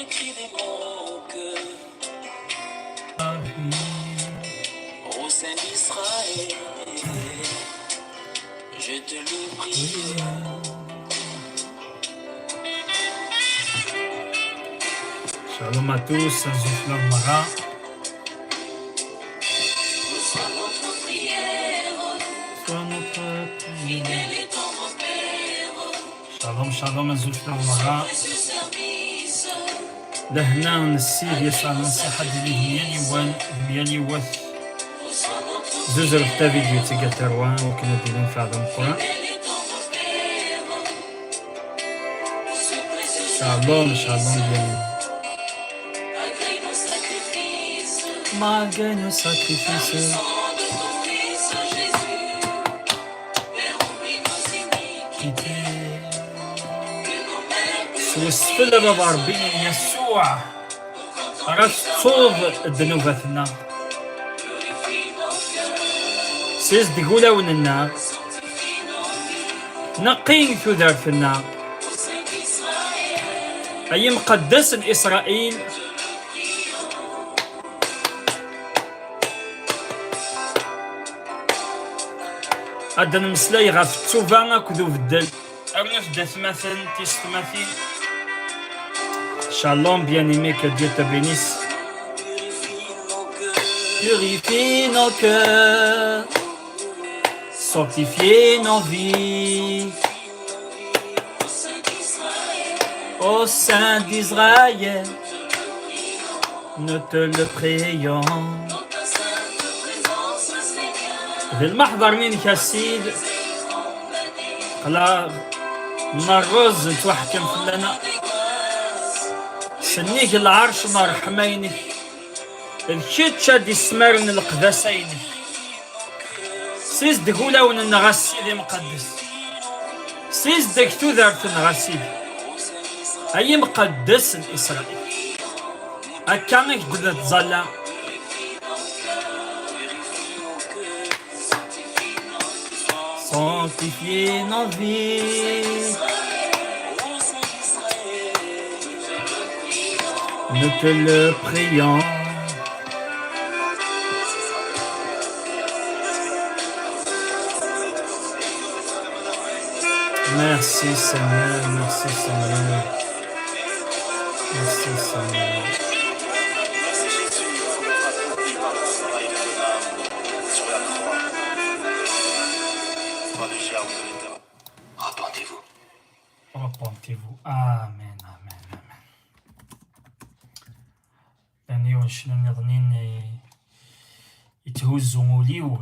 écrit des mots que au sein d'Israël, je te le prie. Shalom à tous, Zouflam Mara. Sois notre prière, Sois notre prière. fidèle est ton repère, Shalom, shalom, Zouflam Mara. ce service. لهنا نسيد يسعى نصيحة ديالي ديالي واث Sois notre زوز رفتا فيديو تيقا تروان وكنا ديالين في هذا القرآن. fidèle est ton repère, ce précieux Shalom, shalom, bien. agrée nos sacrifices. Malgré nos sacrifices, Sang de ton Fils Jésus, Père, oublie nos iniquités, que nos mères سوسفل بابا ربي يسوع راه تصوب ذنوباتنا purifient nos cœurs, سيز دقولاوننا sanctifient nos vies, نقين ثودارتنا au sein d'Israël, أي مقدس إسرائيل أدن مسلاي غاف التوبة أكدو بدل أرنف دثماثن تيستماثين Shalom, bien-aimé, que Dieu te bénisse. purifie nos cœurs, Purifie nos cœurs, sanctifie nos vies. au sein d'Israël, Au sein d'Israël, nous te le prions. dans ta sainte présence, Seigneur, بالمحضر منك يا سيد condamné قلا نرز نتوحكم فلنا des grâces, سنيك العرش نار حماينك الكيتشا دي سمارن القداسينك سيز دقولا وننا غسيدي مقدس سيز دكتو ذارتن غسيدي أي مقدس الإسرائيل هكانك بدأ تظلم sanctifier nos vies. Nous te le prions. Merci Seigneur, merci Seigneur. Merci Seigneur. Merci Jésus pour notre accompli par le travail de ton âme sur la croix. Toi le germe de l'éternel. Repentez-vous. Repentez-vous. Amen, amen, amen. يعني واش نظنين يتهزوا موليو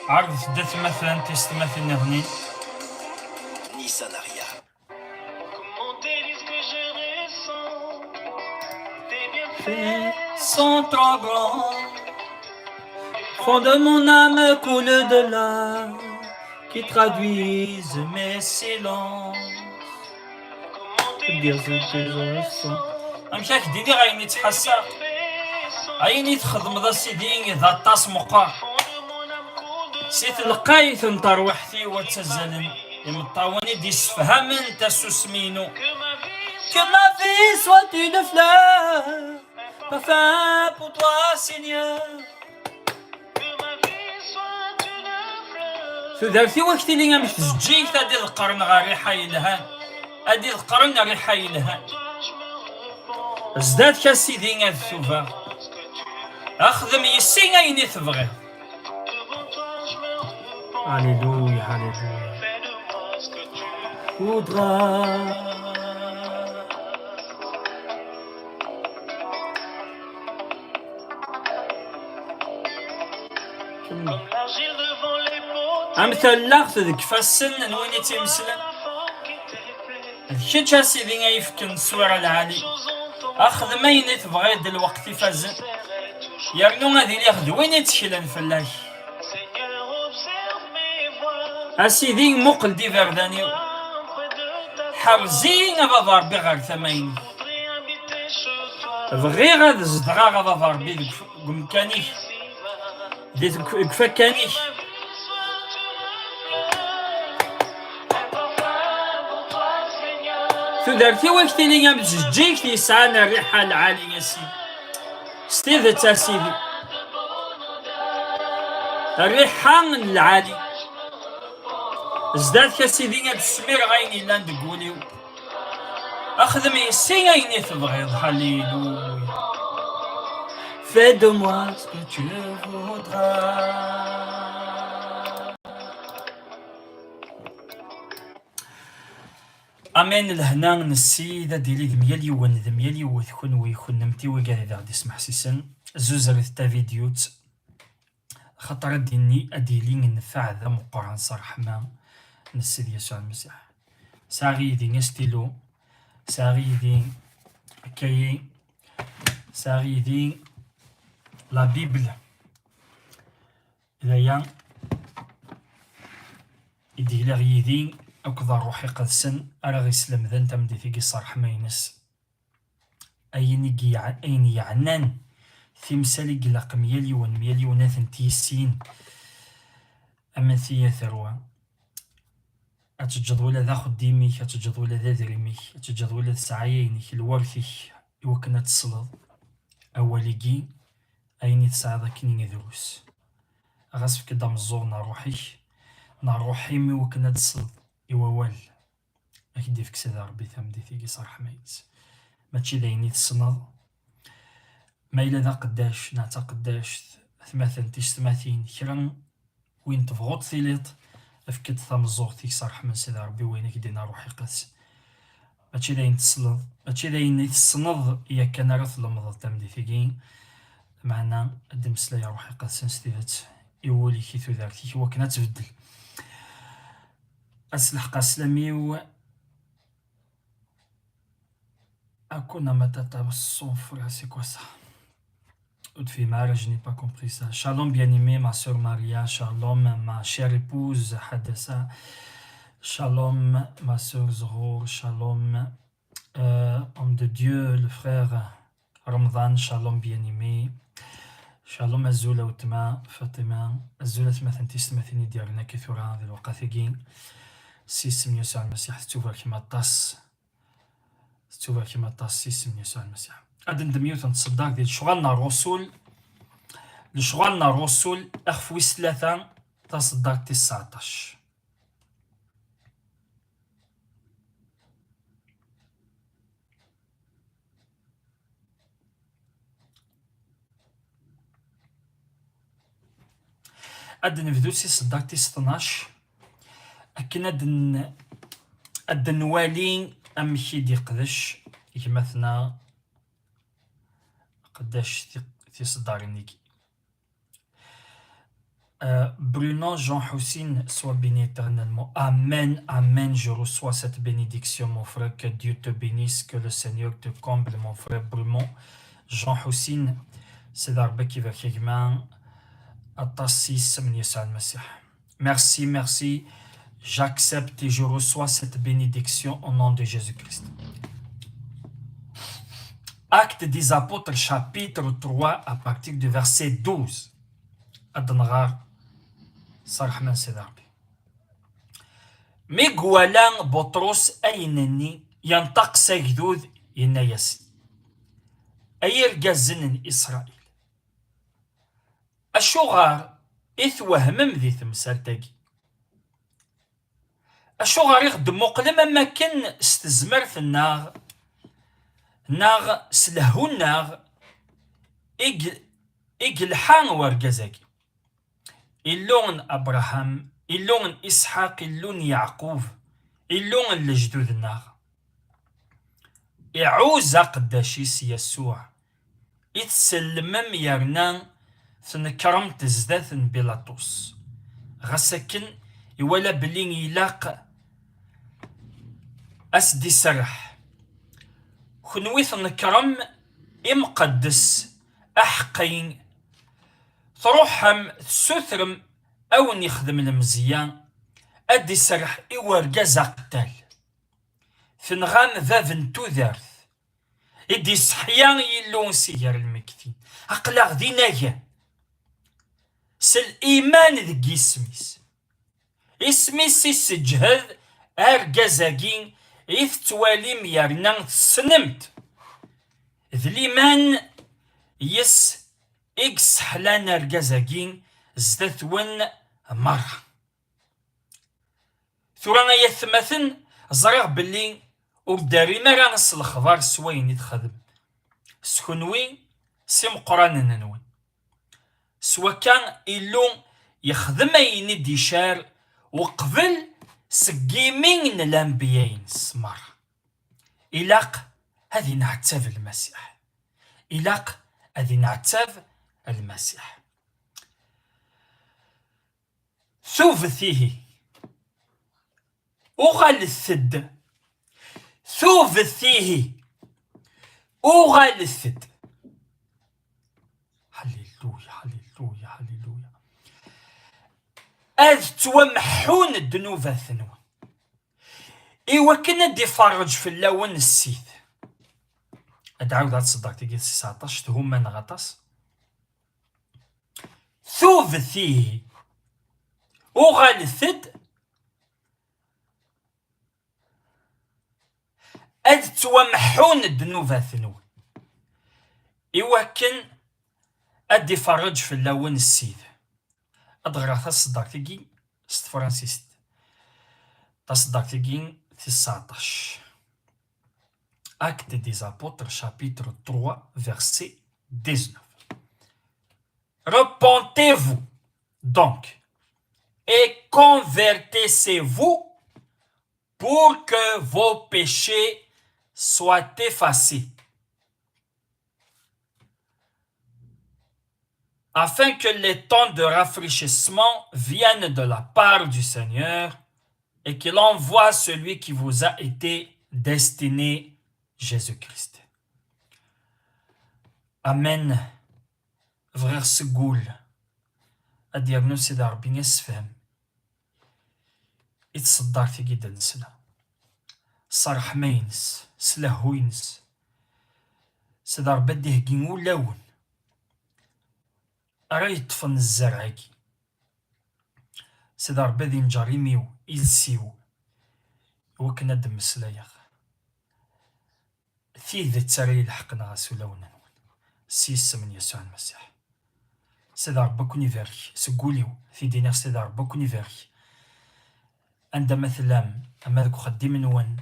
عرض دات مثلا تستمثل نظنين Nisanaria. Comment tes disent que je ressens tes bienfaits faits sont trop grands. Fond de mon âme coule de larmes qui traduisent mes silences. Comment tes dire disent ce que que je je ressens ressens. أمشاك ديدي غايني تحسا sont غايني تخدم ذا سيدين ذا طاس مقا fond de mon âme coule de سيت القايث نطروحتي وتسزلن يمطاوني دي سفهمن تسوس مينو que ma vie Que ma vie soit une fleur, parfum pour toi Seigneur. que ma vie soit une fleur. تدارتي وقتي اللي مش تجيك هادي القرن غا ريحة يلهان هادي القرن ريحة يلهان Toi je me repens ازداد كاسيدي غا الثوبة ce que tu اخدم يسي غايني تبغي devant toi je me repens. هاليلويا هاليلويا Fais de moi ce que tu voudras. comme l'argile devant les pots. أمثل لاغت ذك فاسن نويني تيمسلن La forme qui te plaît. كي تاسيدي غا يفكن السوير العالي Chose en ton اخذ ما يني تبغي د الوقت فازن serrait toujours. يرنو غادي ياخذ وين يتشلن فلاش Seigneur, observe mes voies. اسيدي مقل دي فردانيو Près de ta حرزين ابا ربي غير ثمين voudrais habiter chez toi. بغي غاد زدغا غادا ضربي ديك مكانيك ديك كفاكانيك تدارتي واش تيلي غام تجيك تيسعان الريحة العالية سيدي ستيذ تا سيدي الريحة العالية زداد كسيدي غاد السمير غاين إلا ندقوليو أخدم يسي غاين تبغيض هاليلويا Fais de moi ce que tu voudras. أمان لهنا نسيدة ديالي دميال يوان دميال يوث كون ويكون نمتي وقاعد غادي يسمح سيسن زوزرت تا فيديوت خاطر ديني أديلي ننفع ذا مقران صراحة ما نسيد يسوع المسيح ساغي دي نستيلو ساغي دي كاي ساغي دي لا بيبل إذا يدي لا غيدي أكذا روحي قدسن أرا غيسلم ذا نتا مدي ثيقي صرح ماينس أين يعنان ثمسالي قلاق مياليون ثنتيسين أما ثيا ثروة أتجد ولا ذا خديميك أتجد ولا ذا ذريميك أتجد ولا سعيينك الورثيك يوكنا تصلد أوليكي أين يتساعد كنين دروس غاسف كدا مزور نروحي مي وكنا تصلد إووال أكيد فيك سيدا ربي ثمدي ثيقي صرح مايت ماشي دايني تصنض ما إلا ذا قداش نعتا قداش ثماثن تيش ثماثين كرا وين تفغوط ثيليط أفكد ثام الزور ثيك صرح من سيدا ربي وينك دينا روحي قدس ماشي داين تصلد ماشي داين تصنض إيا كان رث لمضة تمدي ثيقي معنا الدمسلا يا روحي قدس نستيدت إيولي كي ثوذارتي هو كنا تبدل أسلح قاسلامي Hakuna Matata son frère, c'est quoi ça? Autre mère, je n'ai pas compris ça. Shalom bien-aimée, ma soeur Maria. Shalom, ma chère épouse Hadessa. Shalom, ma soeur Zohor. Shalom, homme de Dieu, le frère Ramadan. Shalom bien-aimé. Shalom Azula Outma, Fatima. Azula Tmathanti Smathini Diarna Kethura, de l'Oqathigin. Si Simio Sal Masih, Tuva Kimatas. ستوفا كيما تاسيس من يسوع المسيح غادي ندميو تنتصدق ديال شغلنا الرسول لشغلنا الرسول اخفويس 3 تصدق 19 غادي نبداو سي صدق 12 اكن غادي نوالي أمشي دي قداش يمثنا قداش تصدر نيكي Bruno Jean Houssine, sois béni éternellement. Amen, amen. Je reçois cette bénédiction, mon frère. Que Dieu te bénisse, que le Seigneur te comble, mon frère Bruno Jean Houssine. C'est l'arbre qui va kigman atassis min Yesal Messie. Merci, merci. J'accepte et je reçois cette bénédiction au nom de Jésus-Christ. Actes des Apôtres, chapitre 3, à partir du verset 12. Adnagar Sarahman Sedarbi. Migualan Botros Ayneni Yantak Segdud Yenayasi. Ayer Gazen Israël. Ashogar Ithwahmem ذي ثمسال تاقي. أشو غير يخدم مقلم ما كان استزمرت الناغ سلهو الناغ إجلحان ورقزاكي إلون أبراهام إلون إسحاق إلون يعقوب إلون الجدود الناغ إعوز قداشيس يسوع إتسلمم يرنان ثنكرم تزداث بيلاطوس غسكن يولا بلين يلاق أسدي سرح خنويث نكرم إمقدس أحقين تروحم تسوثرم أو نخدم المزيان أدي سرح إورجاز قتال ثنغام ذا فنتو ذارث إدي صحيا يلون سيار المكتين أقلا غدينا سل إيمان ذي اسميس يسجهد أرجازاكين إذ تواليم يارنا سنمت ذي الإيمان يس إكس حلان أرجازاكين زدت ون مرة ثورا يثمثن زرع بلي وداري ما رانس الخبار سوين يتخدم سكنوي سيم قران ننوي سوا كان إلو يخدم أيني ديشار وقبل سقيمين الأنبياء سمر إلاق هذه نعتاف المسيح إلاق هذه نعتاف المسيح ثوفثيه أغلثد ثوفثيه أغلثد هللويا هللويا هللويا أذ تومحون الدنوب ثنوة إوا كنا دي فرج في اللون السيث أدعو ذات صدق تيجي 19 تهما نغطس ثوفثيه أغلثد أذ تومحون الدنوب ثنوة إوا كن أدي فرج في اللون السيد أدغرا تصدق تيجي ست فرانسيست تصدق تيجي 19 Actes des Apôtres chapitre 3 verset 19 Repentez-vous donc et convertissez-vous pour que vos péchés soient effacés, afin que les temps de rafraîchissement viennent de la part du Seigneur et qu'il envoie celui qui vous a été destiné, Jésus-Christ. Amen. Frère Segoul, a diagnosé d'Arbin Esfem. يتصدرتي جدا نسلا صرح مينس سلاهوينس سدار بديه جينو لون أريد فن الزرعكي سدار بدين جريميو إلسيو وكنا دم سلايخ ثيذ تساري لحقنا غاسو لونا سيس من يسوع المسيح سدار بكوني فيري سقوليو في دينار سدار بكوني فيري عندما مثلا أما ذك خديم نون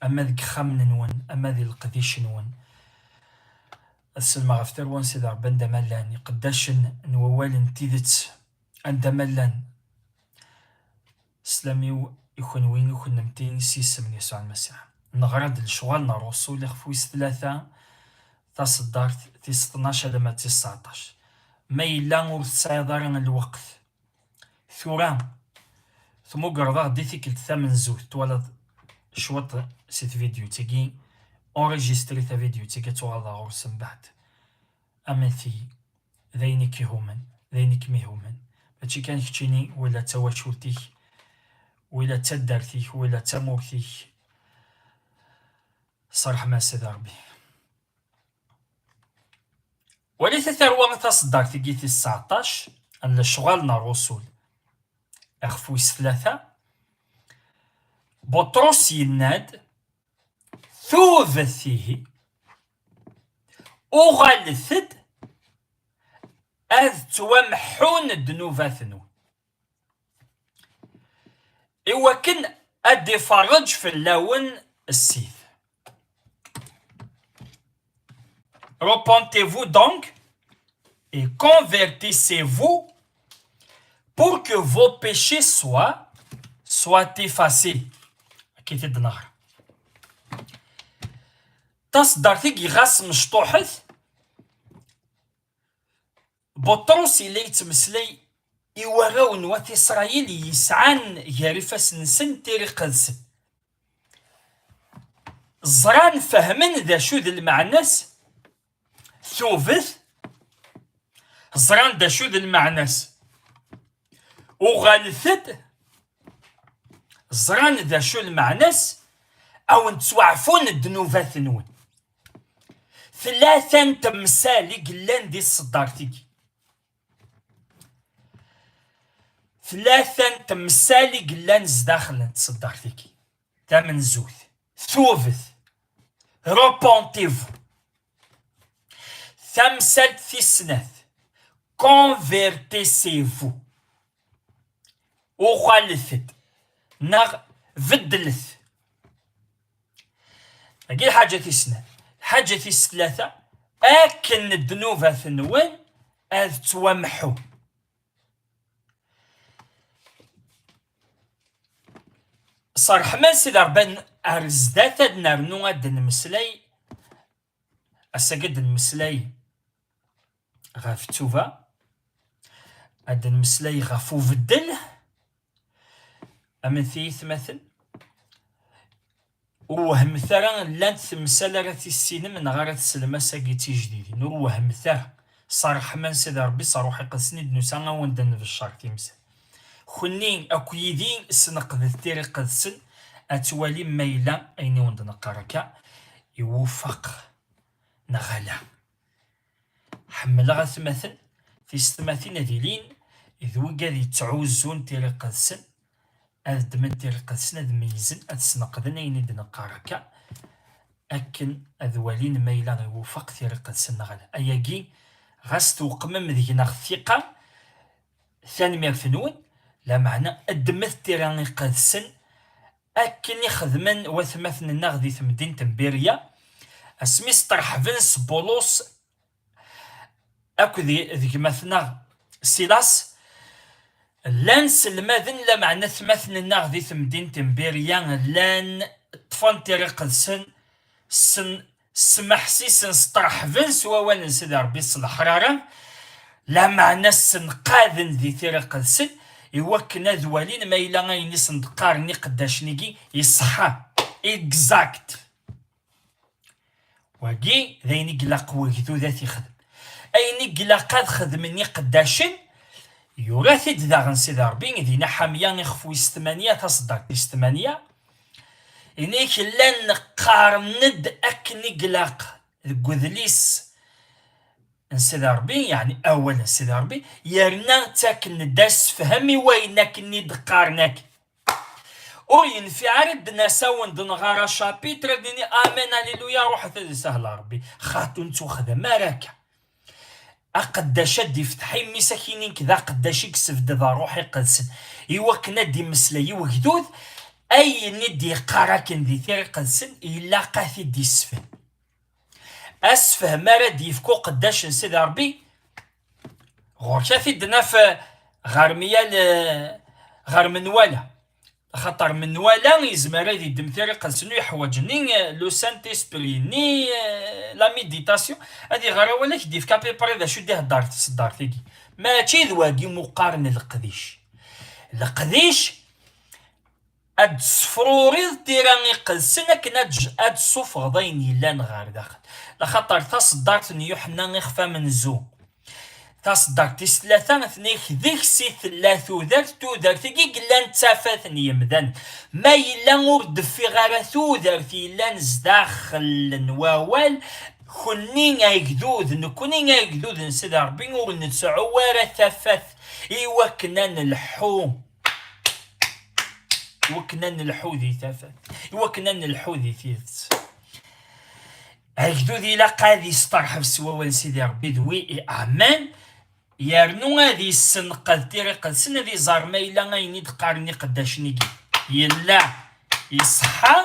أما ذك خام نون أما ذي القديش نون السلمى غفتر وان سيدار بندما لان قداش نووال تيذت عندما لان سلامي يكون وين يكون نمتين سيس من يسوع المسيح نغرد الشغال نرسول يخفويس 3 تصدر في 12 لما 19 ما إلا ورسايدارن الوقت ثوران ثم قرضا ديتيك الثامن زوج توالد شوط سيت فيديو تيجي اونريجيستري تا فيديو تيجي توالد غورسن بعد اما ثي ذينك هومن ذينك ميهومن هادشي كان كتشيني ولا تواشولتيك ولا تدارتيك ولا تمورتيك صرح ما سيدي ربي وليس ثروة تصدر تيجي 19 أن شغالنا الرسول أخفويس 3 بطرس يناد ثوثثيه أغلثد أذ تومحون الدنوباثنو إوا كن أدي فرج في اللون السيث Repentez-vous donc et convertissez-vous pour que vos péchés soient effacés. كي تدنهر تصدر تيجي غاس مشطوحث بطرس إلي يتمسلي إيواغاون وات إسرائيل يسعان يعرفاس نسن تيري قدس زران فهمن ذا شو ذا المعناس ثوفث زران ذا شو ذا المعناس وغالثت زران ذا شو المعناس أو نتوعفون الدنوبات نون ثلاثة تمثال قلان دي الصدارتيكي، ثلاثة تمثال قلان زداخل صدارتيكي. تامن زوث ثوفث روبونتيفو. ثمثال ثيسناث كونفيرتيسيفو. وغالثت نغ فدلث. هاكي الحاجة ثيسناث. الحاجة ثيس ثلاثة أكن الذنوب ثنوين أذ توامحو. صرح من سيدي ربان أرزدات نرنو أد المسلاي أساقد المسلاي غاف توفا أد المسلاي غافو فدل أمن ثيث مثل وهم ثرا لانت ثمسال راتي السينم من غارة السلمة ساقيتي جديدي نور وهم ثرا صرح من سيدي ربي صاروحي قسني دنوسانا وندن في الشهر تيمسال خنين أكو يدين سنقذ التيري قدسن أتوالي ميلا أيني وندن قركا يوفق نغلا حمل غاث مثل في ستماثين ذيلين إذ وقاذي تعوزون تيري قدسن أذ دمن تيري قدسن أذ ميزن أذ سنقذن أيني دن قركا أكن أذوالين ميلا يوفق تيري قدسن نغلا أياقي غاستو قمم ذينا الثقة ثاني ميرفنون لا معنى أدمث تيراني قدسن أكن يخدمن وثمثن النغذي ثمدين تنبيريا اسمي سطرح فينس بولوس أكو ذي مثنا سيلاس لانس الماذن لا معنى ثمثن النغذي ثمدين تنبيريا لان طفان تيري قدسن سمح سيسن سطرح فينس ووالن سيدي ربي الحرارة لا معنى سنقاذن ذي تيري قدسن يوكنا ذوالين ما إلا غايني صندقارني قداشنيكي يصحى إكزاكت واقي ذايني قلا قوي ذو ذاتي خدم أيني قلا قاد خدمني قداشن يوراثيد ذا غنسيد ربي ذينا حامية يخفو يستمانية تصدق يستمانية إنيك لان قارند أكني قلاق ذكوذليس نسيدي ربي يعني اولا نسيدي ربي يرنا تاكن داس فهمي وينك ندقارنك وين في عرض نساون دن غارة شابيتر ديني امين هللويا روح ثدي سهل ربي خاطو نتو خدم راكا اقداش دي فتحي مساكينين كذا قداش يكسف ذا روحي قدسن يوكنا دي مسلاي وجدود اي ندي قراكن دي ثير قدسن الا قاثي دي السفن أسفه مرد يفكو قداش نسيدي ربي غور كافي دنا في غارميال غارمنوالا خاطر منوالا يزمر هادي دمثيري قدسنو يحوجني لو سانت اسبري ني لا ميديتاسيون هادي غراولا كدي في كابي بري ذا شو ديه دارت صدارتيكي ماشي ذواقي مقارن القديش اد سفروريض تيراني قدسنا كنا اد صفر ضيني لان غار داخل لخاطر تصدرت يوحنا يخفى من زو تصدرت ثلاثة ثنيك ذيك سي ثلاثو ذرتو ذرتي قلان تافثني يمذن ما يلا ورد في غارثو ذرتي لان زداخل نواوال كوني يقدود نكوني يقدود نسيد ربي ونتسعو ورا ثافث إيوا كنا نلحو وكنا نلحو ذي ثافث وكنا نلحو ذي ثيث هكذو ذي لقى يسترحب سوا سيدي ربي ذوي امان يرنو هذي السن قد تيري قد سن ذي زار ما إلا غايني دقارني قداشني يلا يصحى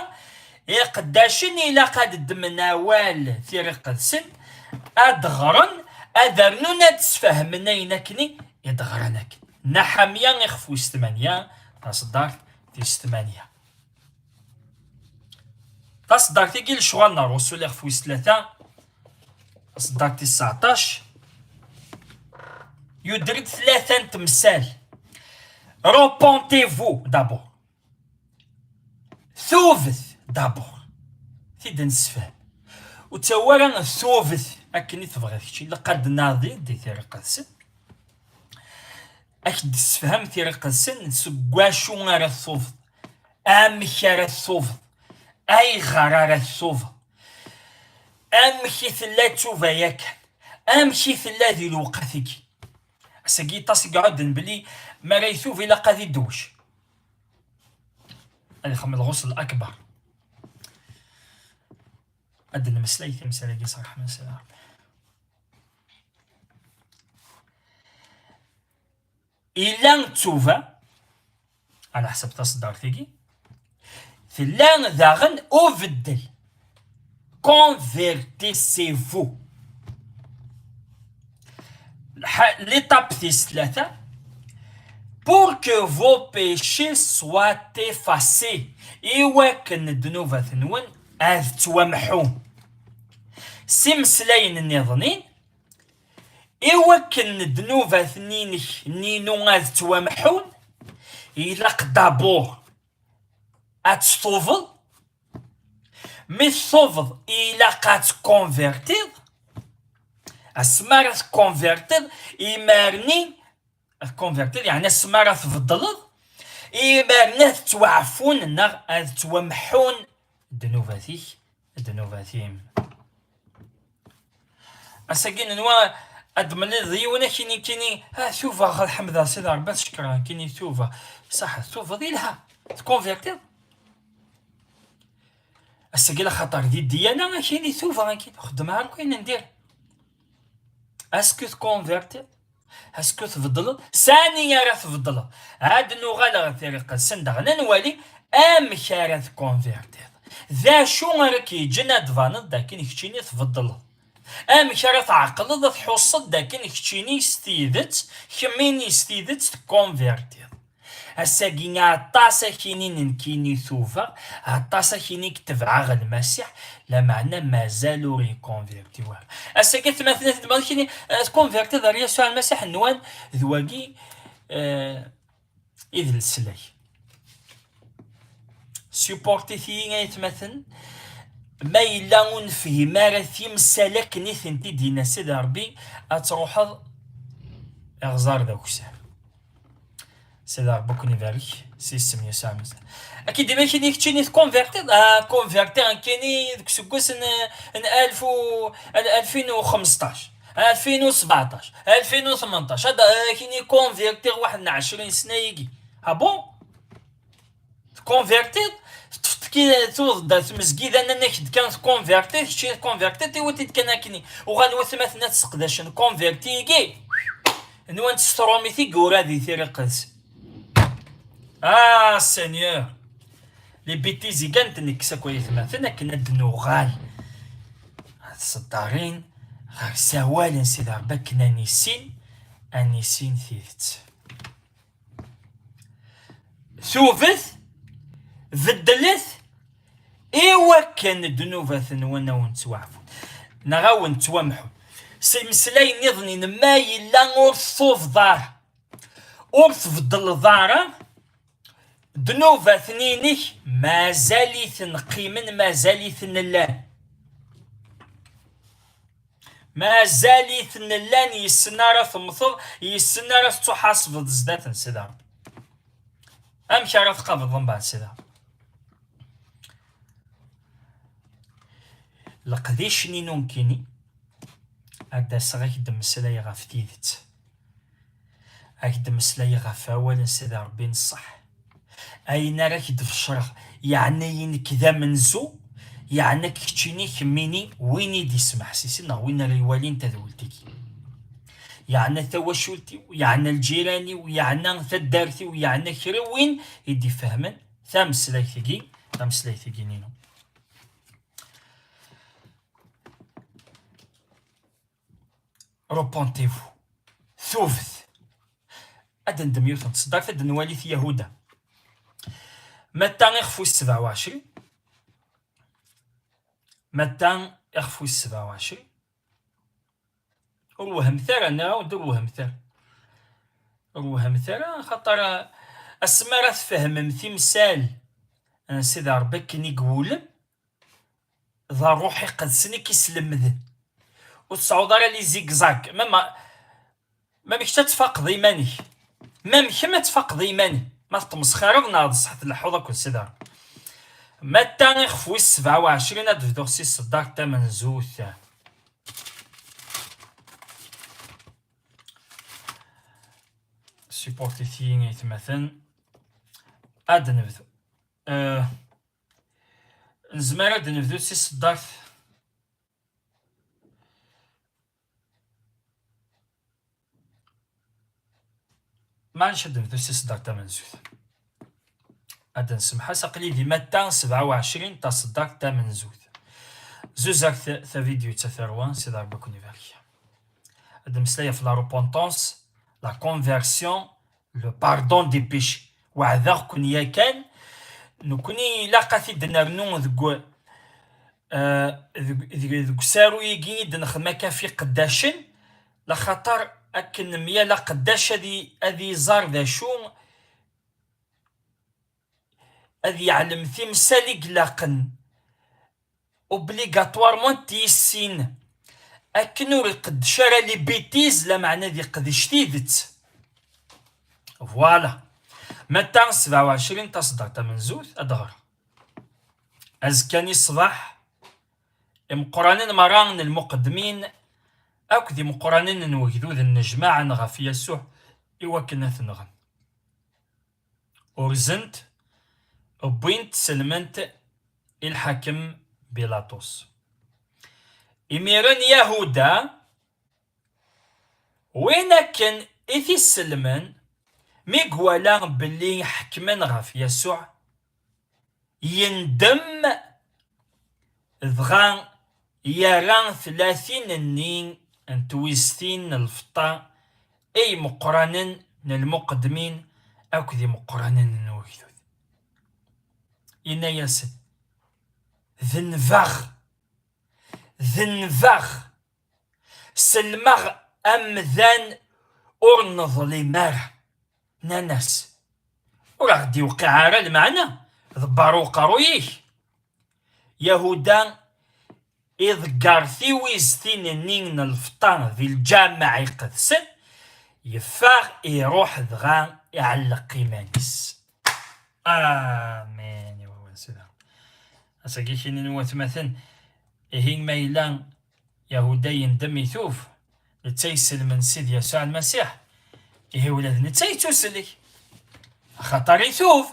قداشني إلا قد دمناوال تيري قد سن أدغرن أذرنو نتسفهمنا ينكني يدغرنك نحميا يخفو ستمانيا تصدر في ستمانية تصدر تيجي لشغل نروسو لي خفو ثلاثة تصدر 19 يدرك ثلاثة تمثال روبونتيفو دابور ثوفث دابور تيد نسفهم وتوارا ثوفث أكني تبغي كشي لقد ناضي دي ثيري قدسن أكد تسفهم ثيري قدسن سكواشو غير الثوفث أمك غير الثوفث أي غرار الثوفث امشي ثلا توفا ياك امشي ثلا ذي الوقتك اساكي طاس قعد بلي ما ريثوف الا قاضي دوش هذا خم الغسل الاكبر ادنا مسليت مسالي صراحه من سلام الا توفا على حسب تصدر ثقي ثلا ذاغن اوفدل convertissez-vous. L'étape 3 pour que vos péchés soient effacés. إيواكن الذنوب نون أذ تومحون. سمسلين النظنين إيواكن الذنوب نينو أذ تومحون إلاق دابور أتستوفل مي صوفض إلا قات كونفيرتيض السمارة كونفيرتيض إمارني كونفيرتيض يعني السمارة تفضلض إمارني توعفون نغ تومحون دنوباتيم أساقين نوا أدمني ضيونا كيني شوفا غا الحمد سيدي ربي شكرا كيني شوفا صح شوفا ذيلها تكونفيرتيض السجل خطر دي الديانة ماشي لي سوفا كي نخدمها كاين ندير اسكو تكونفيرتي اسكو تفضل ثانية راه تفضل هاد النغالة طريقة سندغ نوالي امك راه تكونفيرتي ذا شو راك يجينا دفانض داكن كتشيني تفضل امك راه تعقلض تحصد داكن كتشيني ستيدت كميني ستيدت تكونفيرتي الساقيني عطاسة كيني كيني ثوفا عطاسة كيني كتبع غا المسيح لا معنى مازالو ريكونفيرتيوها الساقي مثلا تبغي كيني تكونفيرتي دار يسوع المسيح نوان ذواقي إذ السلاي سيبورتي ثيين يتمثل ما إلا نفهم راه تيمسالك نيثنتي دينا سيدي ربي أتروح أغزار داك الساعة سيدي ربك يبارك سي السم يسوع المسيح اكيد ديما كاين كتشيني كونفيرتي كونفيرتي كايني ديك سكوس 2015 2017 2018 هذا كايني كونفيرتي واحد 20 سنه يجي ها بون كونفيرتي كي توض مسكيد انا كانت كونفيرتي شي كونفيرتي تيوتي كان كايني وغنوث مثلا تسقداش كونفيرتي يجي نوان تستروميتي غورادي ثيري قدس سينيور لي بيتيزي كانت نكسا كويس مثلا كنا دنوغال الصدارين غير سوالن سيدي ربي كنا نيسين ثيثت ثوفث بدلث إيوا كان الذنوب ثنونا ونتوعفو نغاو نتوامحو سيمسلاي نظني ما يلا أورثوف دار أورث فضل دارا ذنوب ثنينك مازالي ثنقيمن مازالي ثنلان مازالي ثنلان يسنارة ثمثل يسنارة تحاسب زدات سيدا أمشي راه تقابض من بعد سيدا لقديش نينون كيني هكدا صغيك دمسلاي غاف تيدت هاك دمسلاي غاف أولا سيدا ربي نصح أين راك دفشرغ يعني كذا منزو يعني كتشيني كميني ويني دي سمح سيسنا وين ريوالين تذولتك يعني توشلتي ويعني الجيراني ويعني ثدارتي ويعني كري وين يدي فهمن ثامسلايتيكي نينو روبونتيفو ثوفث أدن دميوتن تصدرت أدن واليث يهودا متى يخفو 27 متى يخفو 27 الوهم ثرى نعاود الوهم ثرى خاطر السمارة تفهم تمثال سيدي ربي كي يقولن ذا روحي قد سني كيسلمذن وتصعود على لي زيكزاك ما بيكش تفقد ايمانك ما تفقد ايمانك ما تمسخر ناض صحة الحوضة كل سيدي متى يخفو 27 تبدو سي الصداق تمن زوث سيبورتي ثيين يتمثل اد نبدو نزمر اد نبدو سي الصداق ما نشد نبدو سي الصداق تمن زوث اد نسمحها ساقلي دي متى 27 تا الصداق تمن زوث زوزاك ثا فيديو تثروان سي دار بكوني فالكيا اد مسلايا في لا روبونتونس لا كونفيرسيون لو باردون دي بيشي وعذا كون كان نكوني لاقاتي دنرنو ذكو ذكو سارو يجي دنخدم كافي قداشن لخاطر اكن ميا لا قداش هذي زار ذا شو هذي يعلم في مسالي قلاقن اوبليغاتوارمون تيسين اكنو قد شرا لي بيتيز لا معنى ذي قد شتيدت فوالا متى 27 تصدر تمن زوث أدغر أزكاني الصباح مقرانين مران المقدمين أو كذي مقرانين نوجدود النجماعة نغفي يسوع إوا كنا ثنغن أورزنت وبوينت سلمنت الحاكم بيلاطوس إميران يهودا وين كان إثي السلمان ميقوالا بلي حكمن غاف يسوع يندم ضغان يران 30 النين انتويستين الفطا اي مقرانن المقدمين او كذي مقرانن الوجدود إنا ياسد ذنفاغ سلمغ أمذان أرنظ لمار ناناس وراه غدي يوقع على المعنى ضبارو قرويه يهودا إذ ثيويز ثين الفطان ذي الجامع يقدسن يفاغ يروح ذغان يعلق إيمانيس آمين يا هو سلام أساكي شيني نوات مثلا إهين ميلان يهودا يندم يثوف لتيسل من سيد يسوع المسيح إيه ولاد نتاي توسلي خاطر يثوف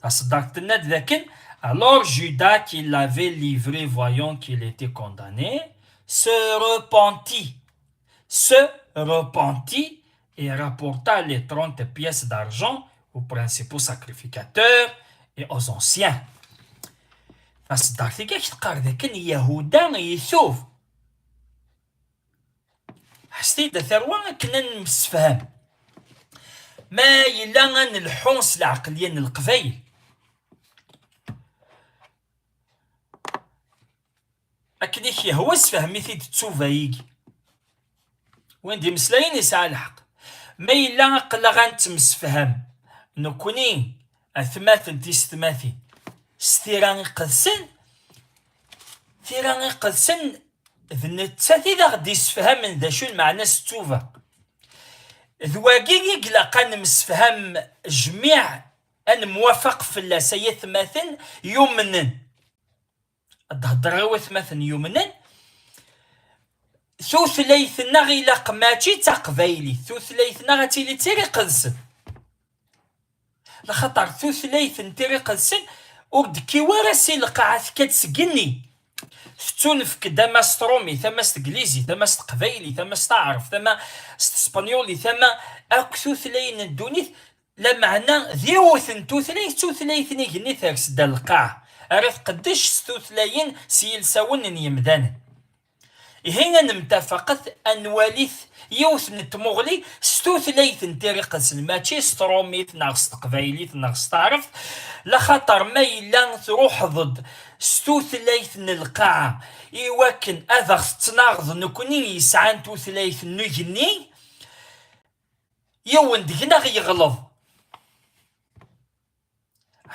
تصدقت الند لكن alors Judas qui l'avait livré voyant qu'il était condamné se repentit et rapporta les 30 pièces d'argent aux principaux sacrificateurs et aux anciens. تصدقت كيف تقار لكن يهودا يثوف حسيت ثروة كنا نمسفهم ما يلا الحونس العقلية القبايل أكنيك يهوس فهمي ثيد تسوفا يجي وين دي مسلاين يسعى الحق ما يلا قلا غنتمسفهم نكوني أثماثل تيستماثي ستيران قدسن ثيران قدسن ذنتساتي ذا غدي يسفهم من ذا شو المعنى ستوفا ذواقي يقلق نمسفهم جميع أن موافق في اللاسية مثلا يمنن الهضره مثلا يمنن ثوثليثنا غيلاق ماشي تقبايلي ثوثليثنا غتيلي تيري قدسن لخطر ثوثليث نتيري قدسن ودكي وراسي القاعات كتسقني فتونفك داما سترومي ثما ستقليزي ثما ستقبايلي ثما ستعرف ثما ستسبانيولي ثما ثوثلين الدونيث لا معنى ذيوث توثليث نيجني ثارس دا القاع عرف قداش ثوثلاين سيلساون يمدان هنا نمتفقت انواليث يوث نتمغلي ستوثليث نتيري قدسن ماشي ستروميث ناغس تقبايليث ناغس تعرف لخاطر ما إلا تروح ضد ستوثليث القاعة إيواكن أذا تناغض نكوني يسعان توثليث نجني يوان دقنا غيغلظ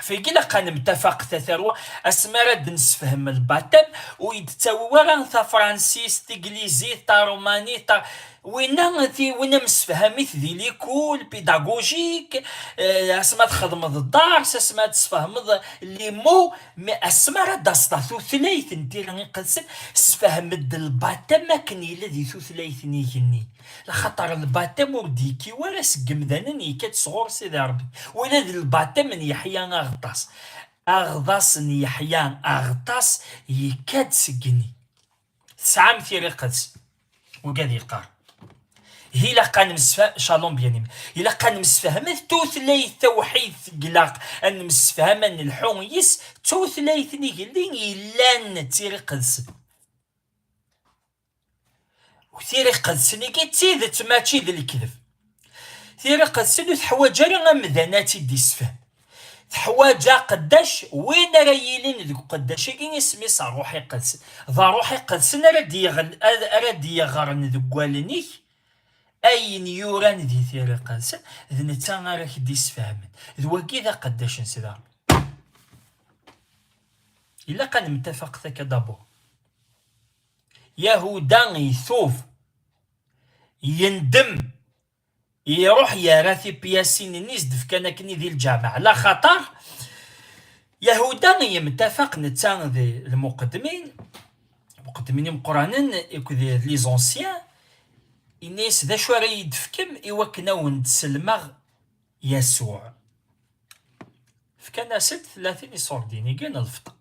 فيقي لقا نمتفق تثروة اسمرد نسفهم الباتم ويدتاورا تا فرانسيس تيجليزي تا روماني تا وين مسفهميت دي ليكول بيداغوجيك، اسما تخدمض الدارس، اسما تسفهمض لي مو، مي اسما راه داستاثو ثلاث انتي راني قلسن سفهمد الباتا ما كان الا دي ثلاث نيجني، لخاطر الباتا مورديكي ولا سقمدانا يكاد صغور سيدي ربي، ولا دي الباتا من يحيى اغطاس، اغطاس يحيى اغطاس يكاد سقني سعام ثيري قدس وقاد يقار هي لقى نمسفهم شالوم بيانيم هي لقى نمسفهم توثليث توحيد قلاق ان مسفهم ان الحونيس توثليث نيجلين يلان تيري قدس وثيري قدس نيكي تيذت ماشي ذا الكذب ثيري قدس تحواجا غمذاناتي ديسفهم تحواجا قداش وين راه يلين ذوك قداش كي سميس روحي قدس ذا روحي قدس راه يغرن ذوك والنيك اين يوران ذي ثيري قدس ذ نتا راه ديسفهمن ذوكي ذا قداش نسدا الا كان متفق ذاك دابو يهودا يثوف يندم يروح يراثي بياسين نيس دفكانا كني ذي الجامعة لا خطر يهودا يمتفق نتا ذي المقدمين مقرانين يكو ذي لي زونسيان إنيس ذا شو راه يدفكم إوكنا ونتسلمغ يسوع فكان سلت 30 يصور ديني كان الفطا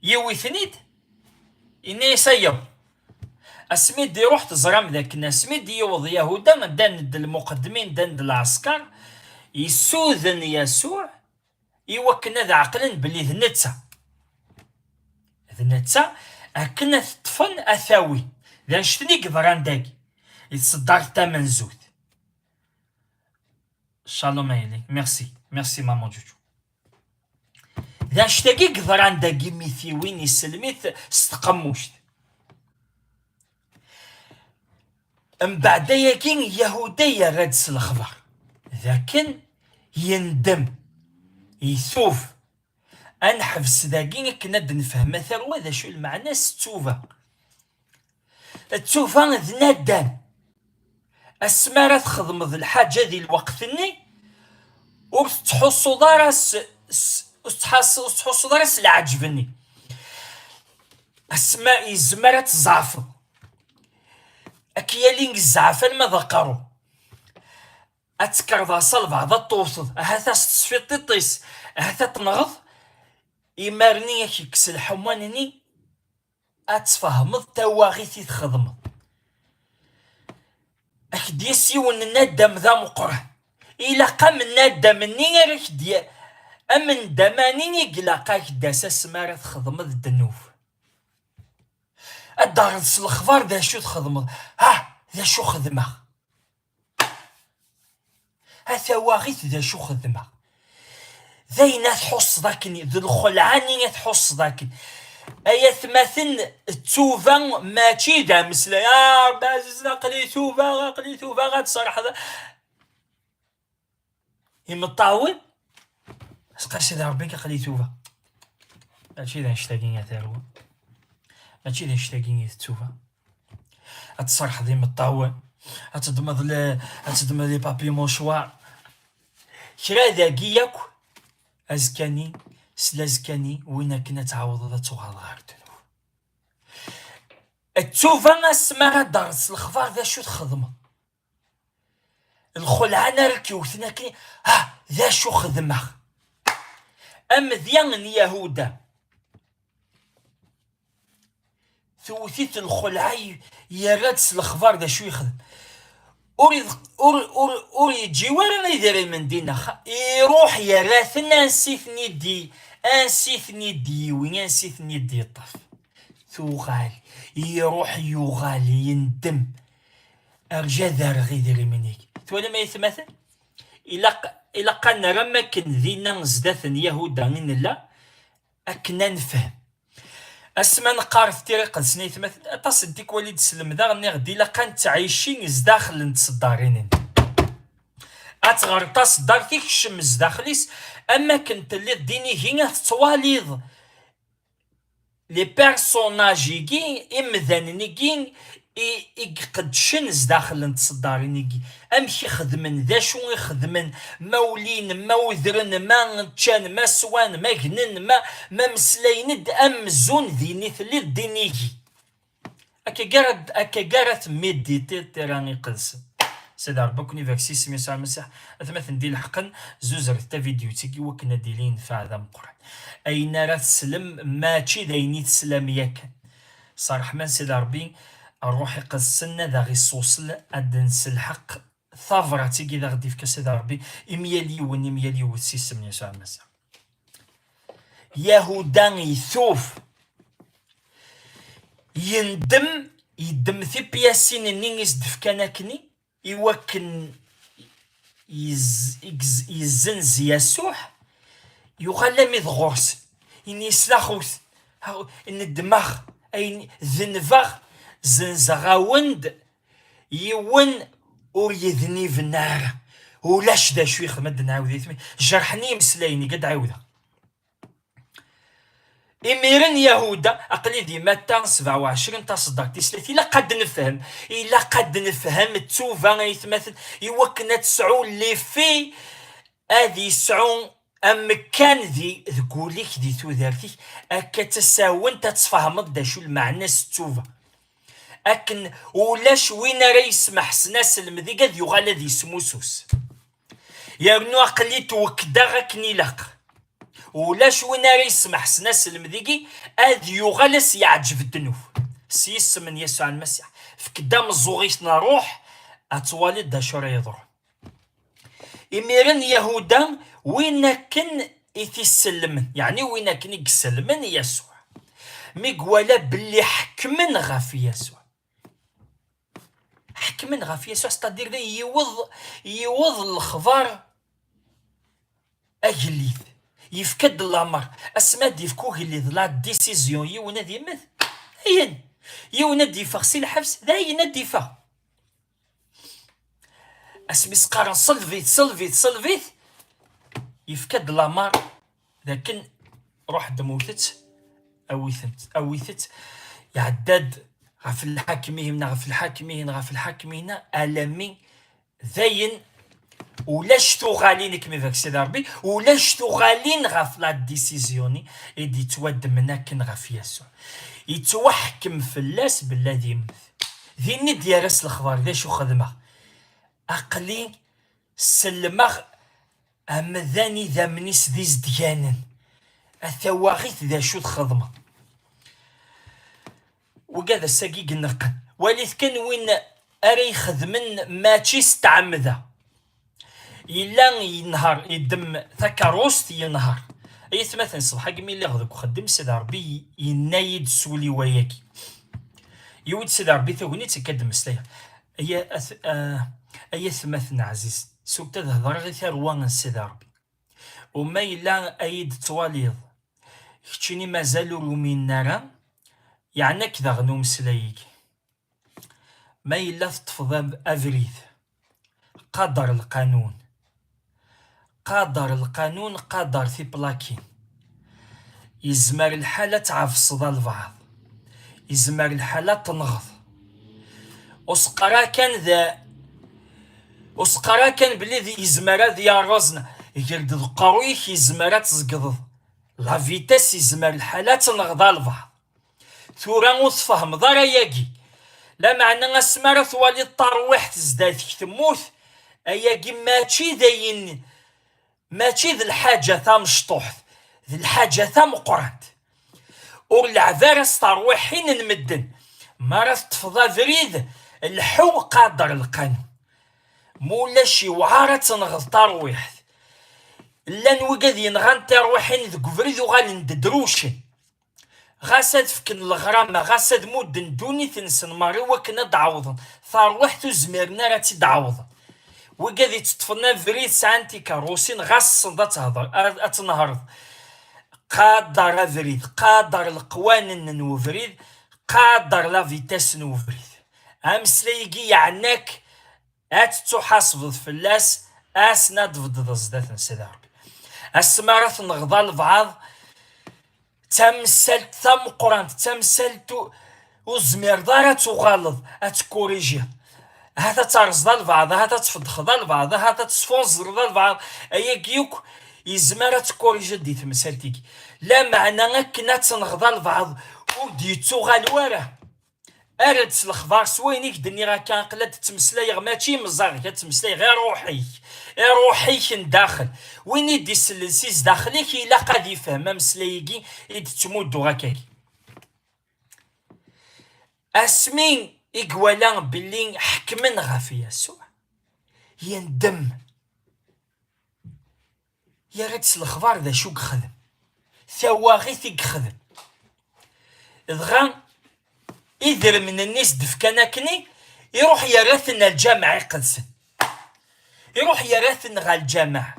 يوثنيد إنيس أيو اسميد دي روح تزرام ذاك الناس سميد يوض يهودا دان المقدمين دان العسكر يسوذن يسوع يوكنا ذا عقلن بلي ذنتسا اكنا تطفن اثاوي ذا نشتني قدران داكي يتصدر تامن زود شالوم ايلي ميرسي مامون جوجو ذا نشتاقي قدران داكي ميثيوين يسلميث استقموشت من بعد ياكين يهودا يردس الخبر ذاكن يندم يثوف انحبس ذاكين كنا نفهم ثروة ذا شو المعنى التوفة ذ ندم اسمارة تخدم ذي الحاجة ذي الوقتني وتحصو دارس تحصو دارس العجبني اسماء الزمارة تزعفو أكيالين الزعفان ما ذكروا أتكر ذا صلب هذا الطوصد هذا تصفي الطيس هذا تنغض إمارني يكس الحمانني أتفهم التواغيثي تخدم أكديسي ونندم ذا مقرن إلا قام ندم مني ركدي أمن دماني يقلقاك داسا سمارة تخدم الدنوف الدارس الخبار ذا شو تخدم ذا شو خدمه هذا واغيث ذا شو خدمه ذينا تحص ذاكني ذو الخلعاني تحص ذاكن ايا ثماثن التوفا ماشي ذا مثل يا باز قلي توفا غاد صراحه يمطاول اسقاش ذا ربي قلي توفا ماشي ذا نشتاقين يا ثروه ماشي ذا نشتاقين تشوفها اتصرح ذي مطاول اتضمض لي بابي موشوار شرا ذاكياك ازكاني سلازكاني وين كنا تعوض ذا تغال غير تنوف التوفا اسمها درس الخبار ذا شو تخدمه الخلعانه راك يوثنا كي ذا شو خدمه ذيان اليهودا ثوثيت الخلعي يرادس الخبار ذا شو يخدم أوري جوار ما يدير من دينا يروح يراثنا انسيثني دي وين انسيثني دي طف ثوغال يروح يغال يندم ارجع ذار غيدير منيك تولا ما يتمثل إلا قلنا راه كن ذينا زداثن يهودا من لا أكنا نفهم اسما نقار في طريقة سنيت مثلا تصديك وليد سلم ذا غني غدي لا كانت تعيشين زداخل نتصدارين اتغرطاس دارتيك الشمس داخليس اما كنت اللي ديني هنا تواليض لي بيرسوناجي كي امذانني كي يقدشن داخل نتصدارين امشي خدمن ذا شو يخدمن مولين ما وذرن ما تشان ما سوان ما جنن ما مسلين ام زون ذيني ثلي دينيجي اكا قرات ميديتي تيراني قلس سيدي ربك كونيفرسي سمي سال المسيح اثمث ندير الحقن زوزر تا فيديو تيكي وكنا ديلين فاذا مقرن اين راه تسلم ماشي دايني تسلم ياك صراحه من سيدي ربي الروح يقسلنا ذا غي صوصل ادنس الحق ثافرة تيجي ذا غدي في كسيدي ربي إميالي وسيسم يسوع المسيح يهودا يثوف يدم في بياسين نينيس دفكاناكني يوكن يزنز يسوع يغلى ميض غورس إني سلاخوث إن الدماغ أين ذنفاغ زنزغاوند يون ويذني في النار ولاش دا شوي خمد نعاود جرحني مسلايني قد عاودها إميرن يهودا أقلي ديما تا 27 تا صدق تسلثي إلا قد نفهم تسوفا يتمثل يوكنا تسعو اللي في هذه سعو أمكان ذي ذكوليك ذي تودارتي أكا تساون تتفهمض دا شو المعنى ستوفا أكن ولاش وين راه يسمح سناس المذي قد يغال ذي سموسوس يرنو أقلي توكدا غاكني لاق ولاش وين راه يسمح سناس المذيقي أذ يغالس يعجب الدنوف سيس من يسوع المسيح فكدا مزوغيش نروح أتوالد دا شو راه يضر إميرن يهودا وين كن يتسلمن يعني وين كن يسلمن يسوع ميقوالا باللي حكمن غافي يسوع حكمن غافي يسوع ستادير ذي يوض الخبار أجليث يفكد الأمر أسما ديفكوه اللي لا ديسيزيون يونا دي مث هين يونا دي فغسي الحبس ذا ينا ديفا أسمي سقارن صلفيت يفكد الأمر لكن روح دموثت أويثت يعداد غف الحاكمين ألمي ذاين ولاش تغالين كمي فاك سيدي ربي ولاش تغالين غف لا ديسيزيوني إدي تود مناكن غف يسوع يتوحكم في اللاس بالذي يمث ذيني ديارس الخبار ذا شو خدمه أقلي سلمغ أمذاني ذا منيس ذي زديانن الثواغيث ذا شو الخدمة وقاذا الساقيق النقن وليث كان وين أري خدمن ماشي استعمذا إلا ينهار يدم ثكروست ينهار أيث مثلا صباح قمي اللي غدك وخدم سيدي ربي ينايد سولي وياكي يود سيدي ربي ثوغني تكدم سلايا أيث مثلا عزيز سوكتا تهضر غير ثروان سيدي ربي وما إلا أيد تواليض كتشيني مازالو رومين نارا يعني كذا غنو مسلايك ما إلا تطفض أفريد قدر القانون قدر في بلاكين يزمر الحالة تعفص البعض يزمر الحالة تنغض وسقرا كان بلي ذي يزمر ذي رزنا يجرد قرويك يزمر تزقض لا فيتاس يزمر الحالة تنغض البعض ثورا وتفهم ضرا ياكي لا معنى اسمارة ثوالي الطروح تزداد تموت اياكي ماشي ذي الحاجة ثا مشطوح ذي الحاجة ثا مقرد والعذارس طروحين نمدن مرة تفضى فريد الحو قادر القانون مولاشي وعارة تنغض طروح لان وقاد ينغان تروحين ذو فريد وغال نددروشن غاسد فكن الغرامة غاسد مودن دوني تنسن ماري وكنا دعوضن ثاروحتو زميرنا راه تدعوضن وقاذي تطفنا فريد سانتي كاروسين غاس دا تهضر اتنهرض قادر فريد قادر القوانين نوفريد قادر لا فيتاس نوفريد امسليكي يعناك اتتحاسب فلاس اسنا دفض زدات سيدي ربي اسمارة نغضى البعض تمثلت ثم قرانت تمثلت وزمير دار تغلط اتكوريجي هاتا ترزد البعض هاتا تفضخ البعض هاتا تسفونزر البعض ايا كيوك يزمر تكوريجي دي تمثالتيك لا معنى كنا تنغض البعض ودي تغال وراه ارد الخبار سوينيك دني راه كان قلت تمسلاي ماشي مزار كتمسلاي غير روحيك داخل وين يدي السلسيس داخليك الا قاد يفهم مسلايكي يد تمودو هكاك اسمين إقوالا بلي حكمن غاف يسوع يندم يا غيت الخبار ذا شو خدم ثواغيث خدم دغا إذر من الناس دفكاناكني يروح يرثن الجامع يقدسن يروح يرثن غا الجامع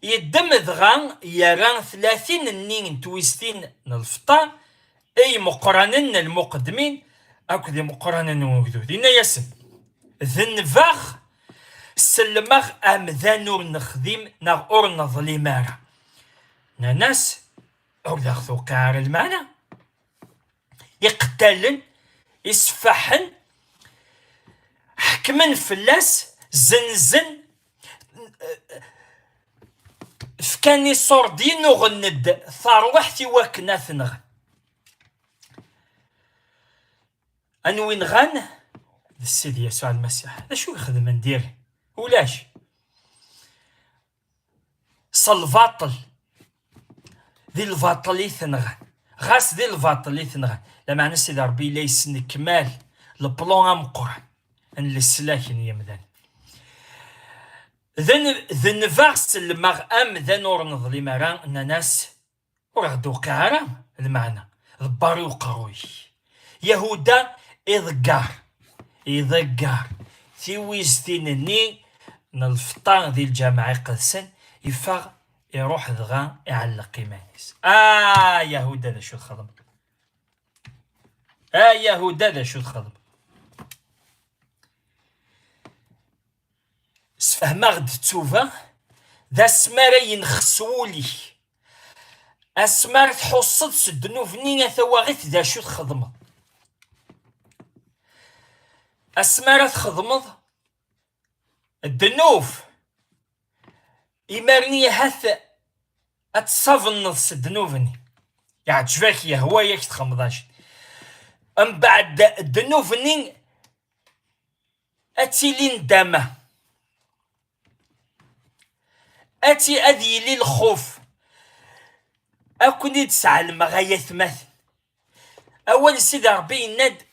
يدم دغا يران 30 النين تويستين الفطار اي مقرنن المقدمين اكو ذي مقرنن وجدودين ياسن ذنفاخ سلماغ امذانور نخدم ناغ اور نظليمارا ناس اور داخذو كار المعنى يقتلن يسفحن حكمن فلاس زنزن فكاني صوردين وغند ثروحتي وكنا ثنغ انوين غان السيد يسوع المسيح هذا شو يخدم ندير ولاش صلفاطل ذي الفاطل يثنغ غاس ذي الفاطل يثنغ لما نسيد ربي ليس نكمال البلون ام قران ان السلاكن يمدان ذن فاغس المغ ام ذا نور نظلي مران ان ناس ورغدو كارم المعنى ضباري وقروي يهودا إذقار ثيويستينني نالفطار ذي الجامعة قدسن يفاغ يروح دغا يعلق إيمانيس يهودا ذا شو تخدم يهودا ذا شو تخدم سفهما غد تشوفا ذا سمارة ينخسولي اسمار تحصد سدنوفني ثواغيث ذا شو تخدم اسمار تخدمض الدنوف إمارني هاث اتصافن سدنوفني يعجبك يا هواياك تخمضاش ام بعد الدنوفني اتيلين دامه أتي أذي لي الخوف أكوني تسعى المغاية ثمث أول سيد ربي ند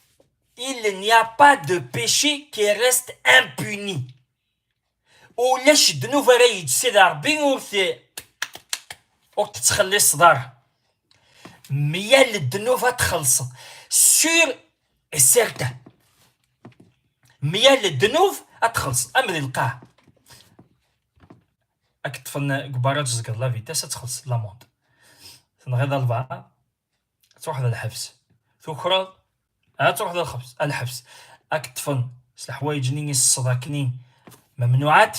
il n'y a pas de péché qui reste impuni ولاش الذنوب راه يجسد ربي وتتخلي الصدار ميال الذنوب تخلص سور سيرتا ميال الذنوب تخلص أمر القاع أكتفن قبارات زقر لا فيتاس تخلص لامونت تنغيض البعض تروح ذا الحبس ثوكرا تروح ذا الحبس أكتفن الحوايج نيني الصداكنين ممنوعات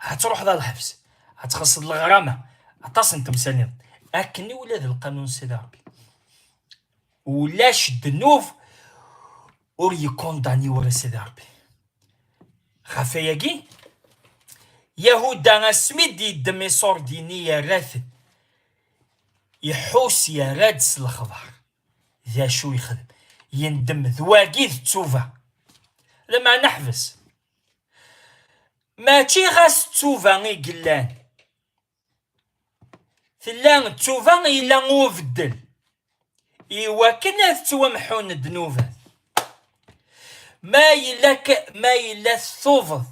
هتروح ذا الحبس هتخلص الغرامة هتصن تمسانين أكني ولا ذا القانون سيدي ربي ولاش الذنوب اور يكونداني ورا سيدي ربي خافياكي يهودا سميدي دمي صور دينية راثن يحوس يا رادس الخبر ذا شو يخدم يندم ذواقيذ تشوفا لما نحبس ماشي غاس تشوفا غي قلان ثلان تشوفا إلا غوفدل إيوا كنا تتومحون الذنوبات ما إلا الثوفض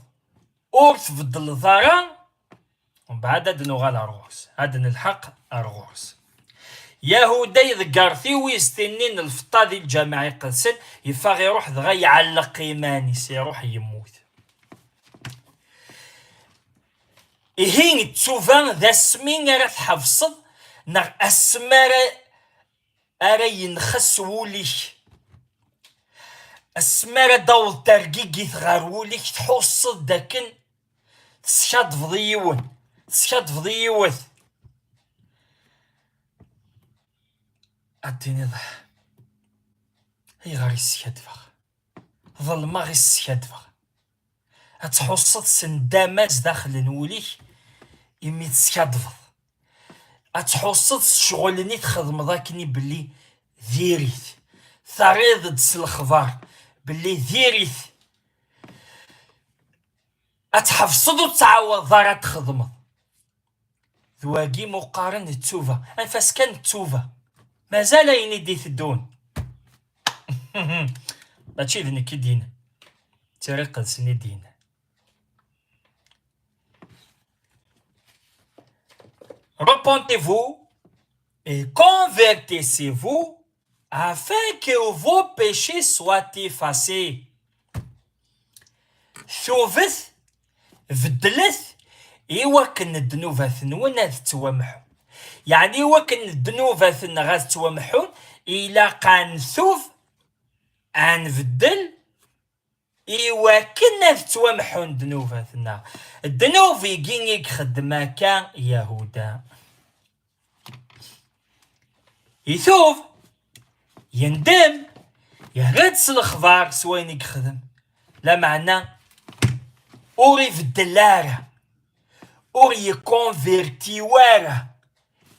اور تفضل الضرا ومن بعد هاد نوغال أرغوس هاد الحق أرغوس يهودا يذكر ويستنين الفطا ديال الجامعة يقدسن يفاغ يروح دغا يعلق إيمانيس يروح يموت إهين تشوفان ذا سمين راه تحفصد ناغ أسمار أرا ينخس وليك أسمار داول ترقيقي غار وليك تحوصد داكن تسكاد فضيون تسكاد فضيوث أديني هي غير السكادفة ظلمة غير السكادفة أتحصد سندامات داخل نوليك إمي تسكادفض أتحصد شغلني تخدم ذاكني بلي ذيريت ثريض دس الخبار بلي ذيريت أتحفصد وتعوض ضارة تخدم ذواقي مقارن التوفة أنفاس كان التوفة مازال يندي الدون ماشي ذني كي دينا تاريخ سني دينا Repentez-vous et convertissez-vous afin que vos péchés soient effacés. ثوبت بدلت إيوكن الذنوب ثنون تتومحون يعني إيوكن الذنوب ثن غاز تومحون إلا قان ثوف عن بدل إيوكن تتومحون ذنوب ثنا الذنوب يجينيك خدمة كان يهودا يثوف يندم يهرس الخبار سوينيك خدم لا معنى أوري في الدلارة أوري كونفيرتي وارا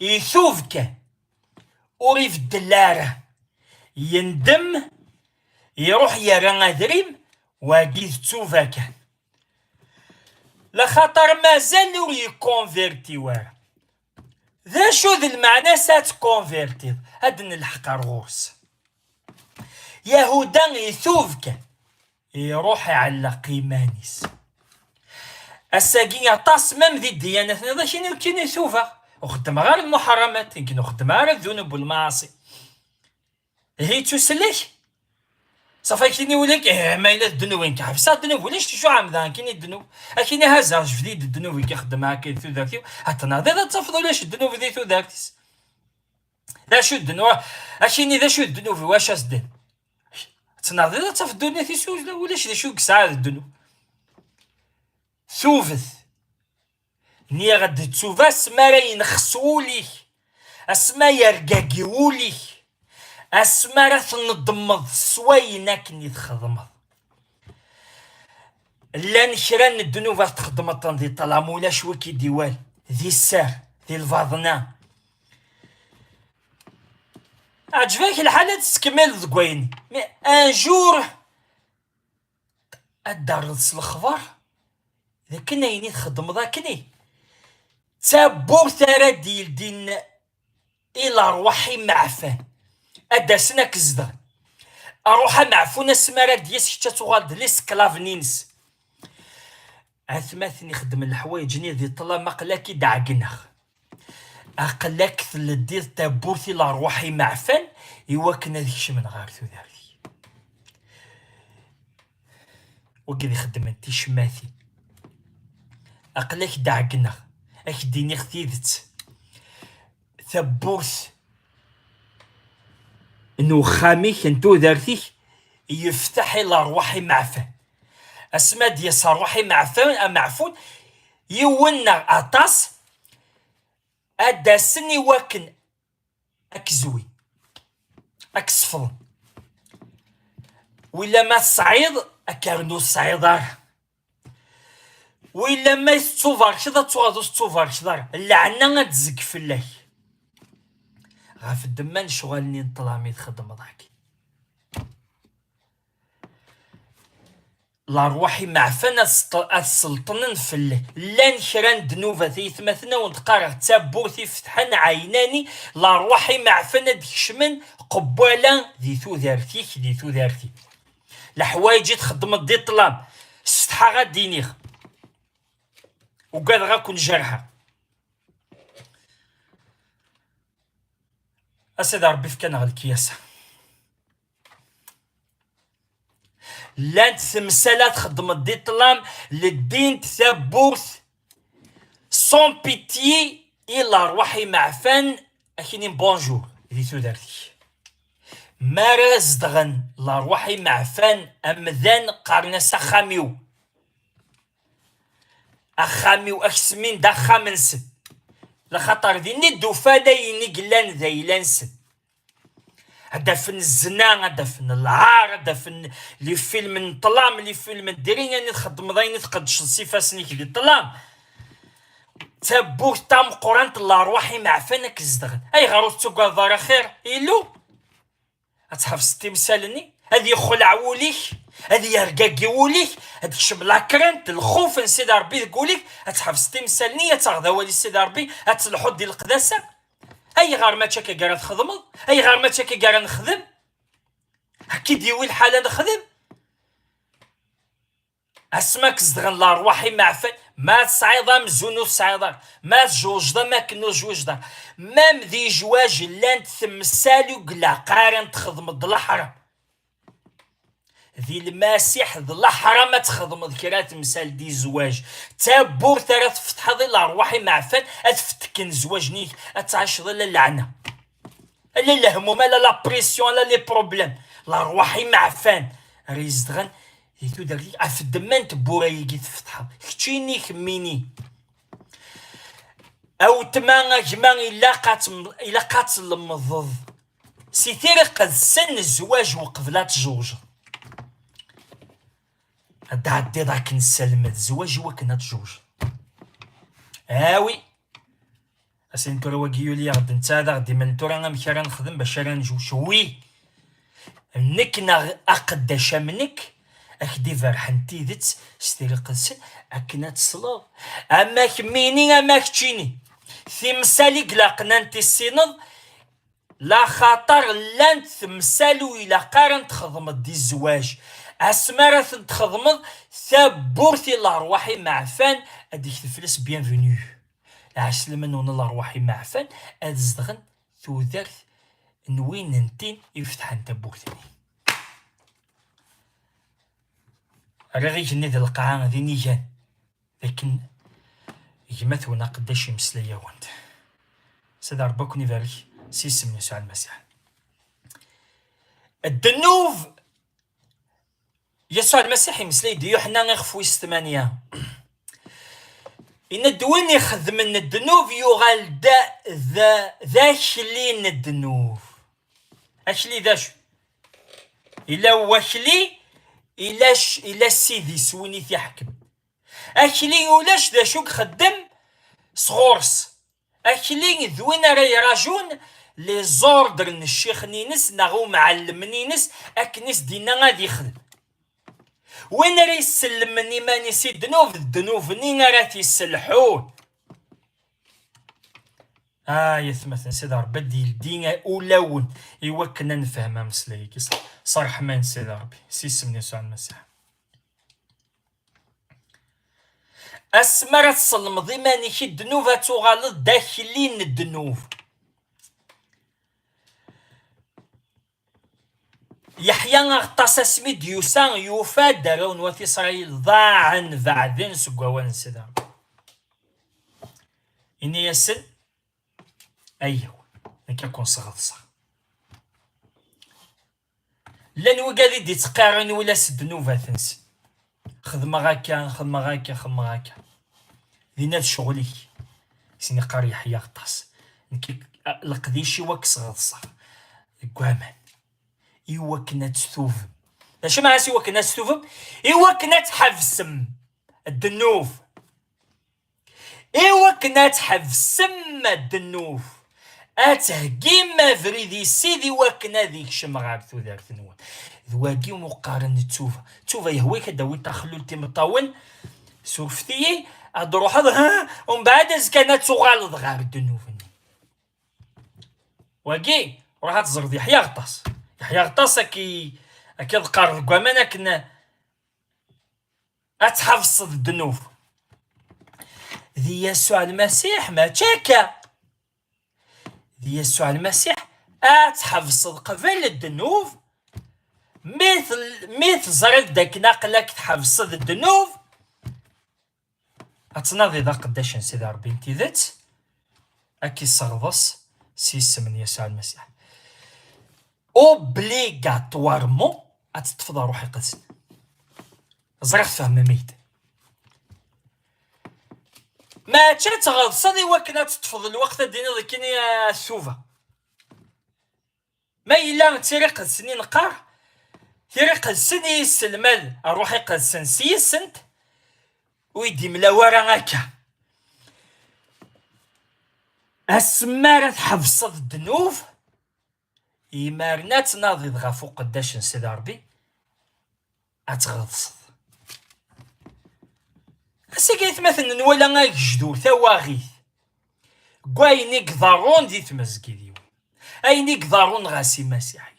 يثوفك أوري في الدلارة يندم يروح يرى دريم واقي تشوفها كان لخاطر مازال أوري كونفيرتي وارا ذا شو ذا المعنى سات كونفيرتي هاد نلحق رغوص يهودا يثوفك يروح يعلق إيمانيس الساقين يعطاس مام ذي الديانة ذا شنو كاين يثوفها وخدم غير المحرمات يمكن وخدم غير الذنوب والمعاصي هي تسلك صافي كيني ولك ما إلا الذنوب وين كحفصة الذنوب ولاش شو عام ذا كاين الذنوب كاين هزا جديد الذنوب كيخدم هكا ثو ذاكي حتى ناضي ذا تفضل لاش الذنوب ذي ثو ذاكتس ذا شو الذنوب اشيني ذا شو الذنوب واش اسدن تناضي ذا تفضل في سوز ولاش ذا شو كسا الذنوب ثوفث ني غد تشوفا اسما راه ينخسوليك اسما يرقاقيوليك اسما راه تنضمض سوينك ني تخدمض لا نشران الذنوب تخدم ذي طلام ولا شوي كي ديوال ذي السار ذي الفاضنا عجبك الحالة تكمل ذكويني مي ان جور الدرس الخبر إذا كنا يني تخدم ذاكني تابور ثرا ديال دين إلا روحي معفن أداسنا كزدان أروح معفونة سمارة دياس حتى تغاد لي سكلاف نينس عثماثني خدم الحوايج ني ذي طلا مقلاكي دعقنخ أقلاك ثلدير تابورتي لا روحي معفن إوا كنا ذيك من غير ثو ذاكي وكذا خدم انتي شماثي أقلك دعقنا أكديني خثيذت ثبوث إنو خاميك انتو ذارتيك يفتح إلى روحي معفن أسما ديس روحي معفون يونا أطاس أداسني واكن أكزوي أكسفض ولا ما الصعيد أكارنو الصعيدار وإلا ما يستوفر كذا توغادو ستوفر كذا اللعنة تزك في الله غاف الدمان شغالني نطلامي تخدم ضحكي لا روحي معفنة السلطنن في الله لا نشران دنوفة ثيثمثنا ونتقارغ تابوثي فتحن عيناني لا روحي معفنة ديشمن قبالة ذي ثو ذارتي الحوايج تخدم دي طلام ستحا غادينيخ وقال غاكون جرحة أسيد ربي فكان غا الكياسة لانت ثمسالات خدم دي طلام للدين تثبوث سون بيتي إلا روحي معفن أكينين بونجور ذي ثودارتي ما رازدغن لا روحي معفن أمذان قارنا سخاميو أخامي وأكسمين دا خامنسد لخاطر ذي ندو فادا ينقلان ذا يلانسد هذا فن الزنا، هذا فن العار، هذا فن لي فيلم نطلام، لي فيلم نديرين يعني تخدم ضايني تقدش الصفاسني كي طلام تابور تام قران الله روحي معفنك الزدغن اي غارو تسوق دار خير إلو أتحفظ التمثالني هذه يخلع وليك، هذه يرقاقي وليك، هذيك شبلا كرنت الخوف من سيدي ربي تقولك أتحفظ التمثالني تاخذ ولي سيدي ربي أتلحو ديال القداسة. أي غار ما تشاكا كارا تخدمض، أي غار ما تشاكا كارا نخدم، هكي ديوي الحالة نخدم اسماك زدغن لا رواحي معفن ما تصعيضا مزونو تصعيضا ما تجوج ما كنو جوج دا مام ذي جواج لان تمثالو قلا قارن تخدم ضل الحرام ذي المسيح ضل الحرام ما تخدم كرا تمثال دي زواج تابور ترى تفتح ذي لا رواحي معفن اتفتكن زواج نيك اتعيش ظل اللعنه لا الهموم لا لا بريسيون لا لي بروبليم لا رواحي معفن ريزدغن يتو داكليك افدمان تبورا يجي تفتحها كتشيني كميني او تما جما الا قات المضض سيتيري قد سن الزواج وقبلات جوج هدا عدي ضاك نسلم الزواج وكنات جوج اوي اسين كرواكيو لي غد نتا غدي من تورا مكرا نخدم باش راه نجوج وي نكنا اقداش منك أكدي فرحنتي ذات ستيري قدسن أكنا تصلو أما كميني أما كتشيني ثمسالي قلاقنا انتي السينض لا خاطر لان ثمسالو إلا قارن تخدمت دي الزواج أسمارة تخدمت ثابورتي الأرواحي معفان أديك تفلس بيانفونيو عسلمن ون الأرواحي معفان أدزدغن ثوذرت نوين نتين يفتحن تابورتني رغي جني ذي القاعة ذي نيجان لكن يمثونا قداش يمسليا وانت سيدي ربك نيفالك سيسم يسوع المسيح الدنوف يسوع المسيح يمسلي دي يوحنا نغفو 8 إن الدوين يخذ من الدنوف يغال ذاك لين الدنوف أشلي ذاش إلا وشلي إلا سيدي سويني يحكم أكلي ولاش ذا شوك خدم صغورس أكلي ذوين راه يراجون لي زوردر الشيخ نينس ناغو معلم نينس أكنس دينا غادي يخدم وين راه يسلمني ماني سي الدنوف نين راه تيسلحوه يثمثن سيدي ربي ديال دينا أولون إوا كنا نفهمها مسلايك صرح من سيدي ربي سيسمني يسوع المسيح أسمرت صلم ضماني كي الدنوف تغالط داخلين الدنوف يحيى غطاس اسمي ديوسان يوفا دارون وفي إسرائيل ضاعن بعدين سكوان سيدي ربي إني يسن أيوه نكون صغط لان وقالي دي تقارن ولا سدنوفا تنسي خدمة غاكا خدمة غاكا دينا شغلي سيني قاري يحيى غطاس نكي لقديشي وكس غطسا كوامان إوا كنا تثوفم اش معنى إوا كنا تثوفم إوا كنا تحفسم الدنوف إوا كنا تحفسم الدنوف أتهجيم فريدي سيدي وكنا ذيك شمغار ثوذار ثنوان ذواقي مقارن توفا يهويك داوي تخلو تمطاون سوفتي أدروح هذا ومن بعد كانت تغالط غار الدنوفني واقي راح تزرد يحيى غطاس كي ذقار كوامان كنا أتحفظ الدنوف ذي يسوع المسيح ما تشاكا ذي يسوع المسيح أتحفظ قبل الدنوف مثل زرد داك ناقلك تحفظ الدنوف أتناضي ذا قداش سيدي ربي انتي ذات أكي صغضص سيسم يسوع المسيح اوبليغاتوارمون أتتفضى روحي قدس زرعت فهم ميت ما تغض صدي وكنا تتفضل الوقت دينا ذكيني السوفة ما إلا تيريق السنين قار تيريق السن يسلمال أروح يقلسن سيسنت ويدي ملاورا هكا أسمارة حفصة الدنوف يمارنا تناضي دغا فوق قداش سيدي ربي أتغطس أساكيت مثلا ولا غاك جدور ثواغيث كوايني قضارون دي تمزكي ديو أيني قضارون غاسي مسيحي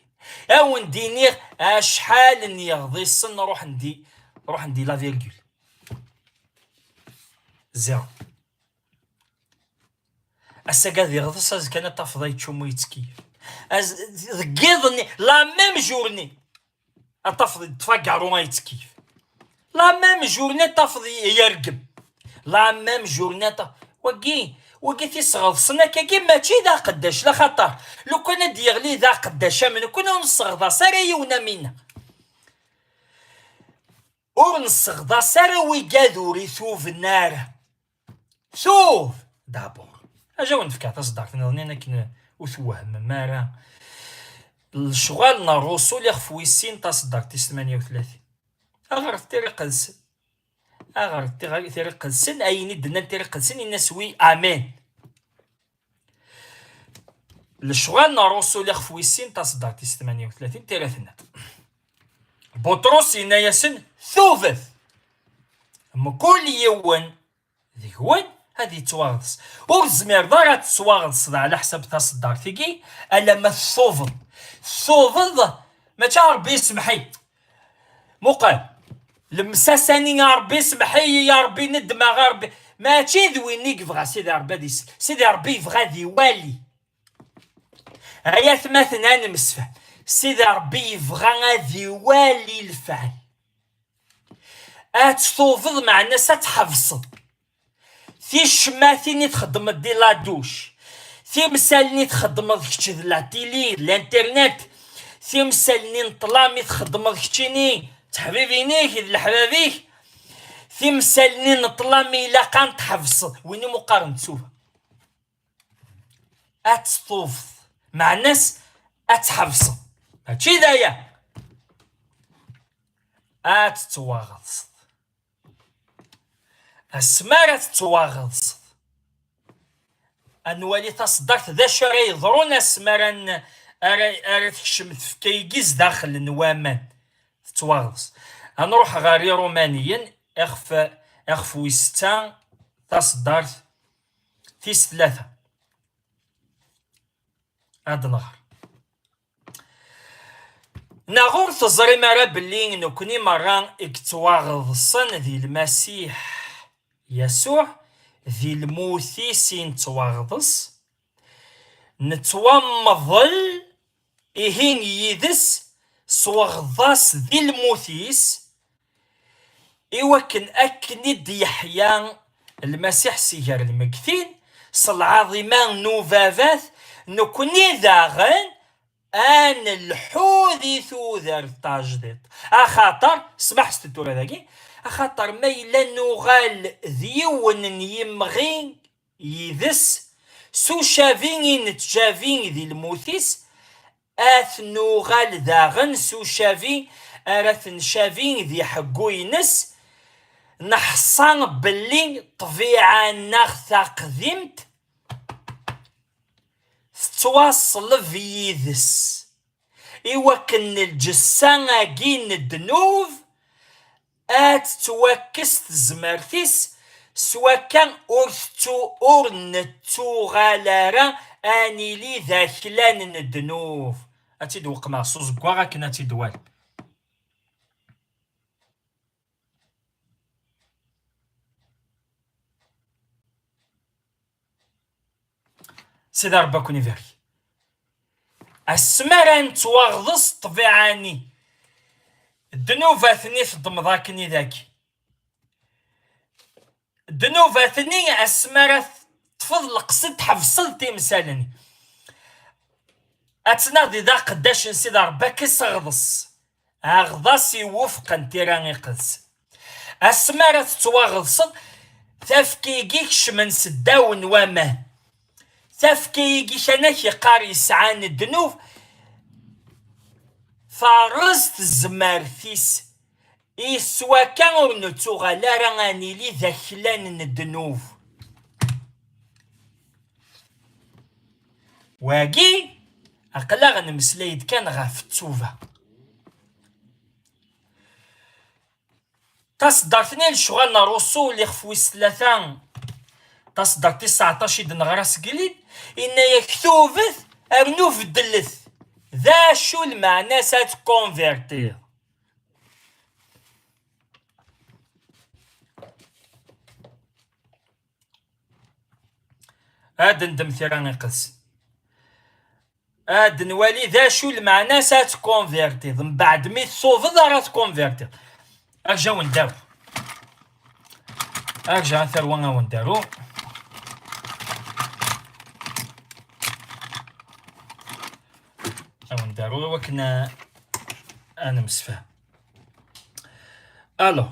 أو نديني أشحال نيغضي السن نروح ندي لا فيرغول زيرو أساكاد يغضس أز كانت تفضي تشومو يتكيف أز ذكيضني لا ميم جورني أتفضي تفقعرو ما يتكيف لا ميم جورني تفضي يرقب لا ميم جورني وكي تيصغضسنا كي ماشي ذا قداش لا خطر لو كان ديغلي ذا قداش من كنا نصغضا ساريونا منا ورنصغضا ساروي كاذوري ثوف النار ثوف دابور اجا نفكع تصدق نظني كنا وثوهم مارا الشغال نروسو اللي خفوي السين تصدق تي 38 اغرف طريق السن اغرف طريق السن ايني دنا طريق السن ينسوي امين الشغال نروسو اللي خفوي السين تصدق تي 38 تيرثنات بطرس ينايا سن ثوثث اما كل يوم ذي هون هذه تواغضس ورزمير دارا تواغضس على حسب تصدر ثقي الا ما الثوفض ما تعرف يسمحي مقال المساساني يا ربي يسمحي يا ربي ندم يا ربي ماشي ذويني يبغى سيدي ربي سيدي ربي يبغى ذي والي هيا مثلا نمسفه سيدي ربي يبغى ذي والي الفعل اتثوفض مع الناس تحفصد في شماثيني تخدم دي لادوش في مسالني تخدم ذكتي لا تيلي الانترنت في مسالني نطلامي تخدم ذكتيني تحبيبينيك الحبابيك في مسالني نطلامي لا كان تحفص ويني مقارنة سوفا اتطوف مع الناس اتحفص هادشي دايا اتتواغض السمارة تتواغض انوالي تصدرت ذا شري يضرون السمارة ارى تكشم تفكيكيز داخل النوامان تتواغض نروح غاري رومانيا اخف ويستان تصدرت تيس 3 هاد النهار ناغور تزري مرا بلي نكوني مرة اكتواغضصن ذي المسيح يسوع ذي الموثيسين تواغضص نتومضل إهين يدس سواغضاس ذي الموثيس إوكن أكند يحيان المسيح سيجار المكثين صالعظيمان نوفافات نكوني ذاغن أن الحوذي ثوذر تاجدت أخاطر سمح ستورة ذاكي أخاطر ميلا نغال ذيون يمغين يذس سو شافين نتشافين ذي الموثيس آث نغال ذاغن سو شافين أراث نشافين ذي حقوينس نحصان بلي طبيعة ناخ تقدمت تواصل في يذس إوكن الجسان أجين الدنوف توكست زمرتيس سوا كان أورنتو غالارا أني لي ذاكلان الدنوف أتي دوق مخصوص كواغا كنا تيدوال سيدي ربا كوني فيري السمران تواغضص طبيعاني الدنوفاتني تضم ذاكني ذاكي الدنوفاتني السمرة تفضل قصد حفصل تمثالني اتناضي ذا قداش نسيدي ربا كيصغضص اغضاس يوفق تيراني قدس السمرة تواغضص تفكيكيكش من سداون ومان تفكيكيش انا كي قاري يسعان الدنوف ثارست زمارتيس إسوا كان نتوغالا راني لي ذاكلان الدنوب واقي أقلا غنمسلايد كان غاف التوفا تصدرتني الشغل روسو اللي خفويس ثلاثة تصدر 19 دنغراس قليل إن يكتوفث أرنوف دلث ذا شو المعنى سات كونفيرتير هاد ندم ثيراني قدس هاد نوالي ذا شو المعنى سات كونفيرتير من بعد مي تصوفض راه تكونفيرتير ارجعو ندارو ارجع ثروة وندارو او ندارو وكنا انا مسفاه الو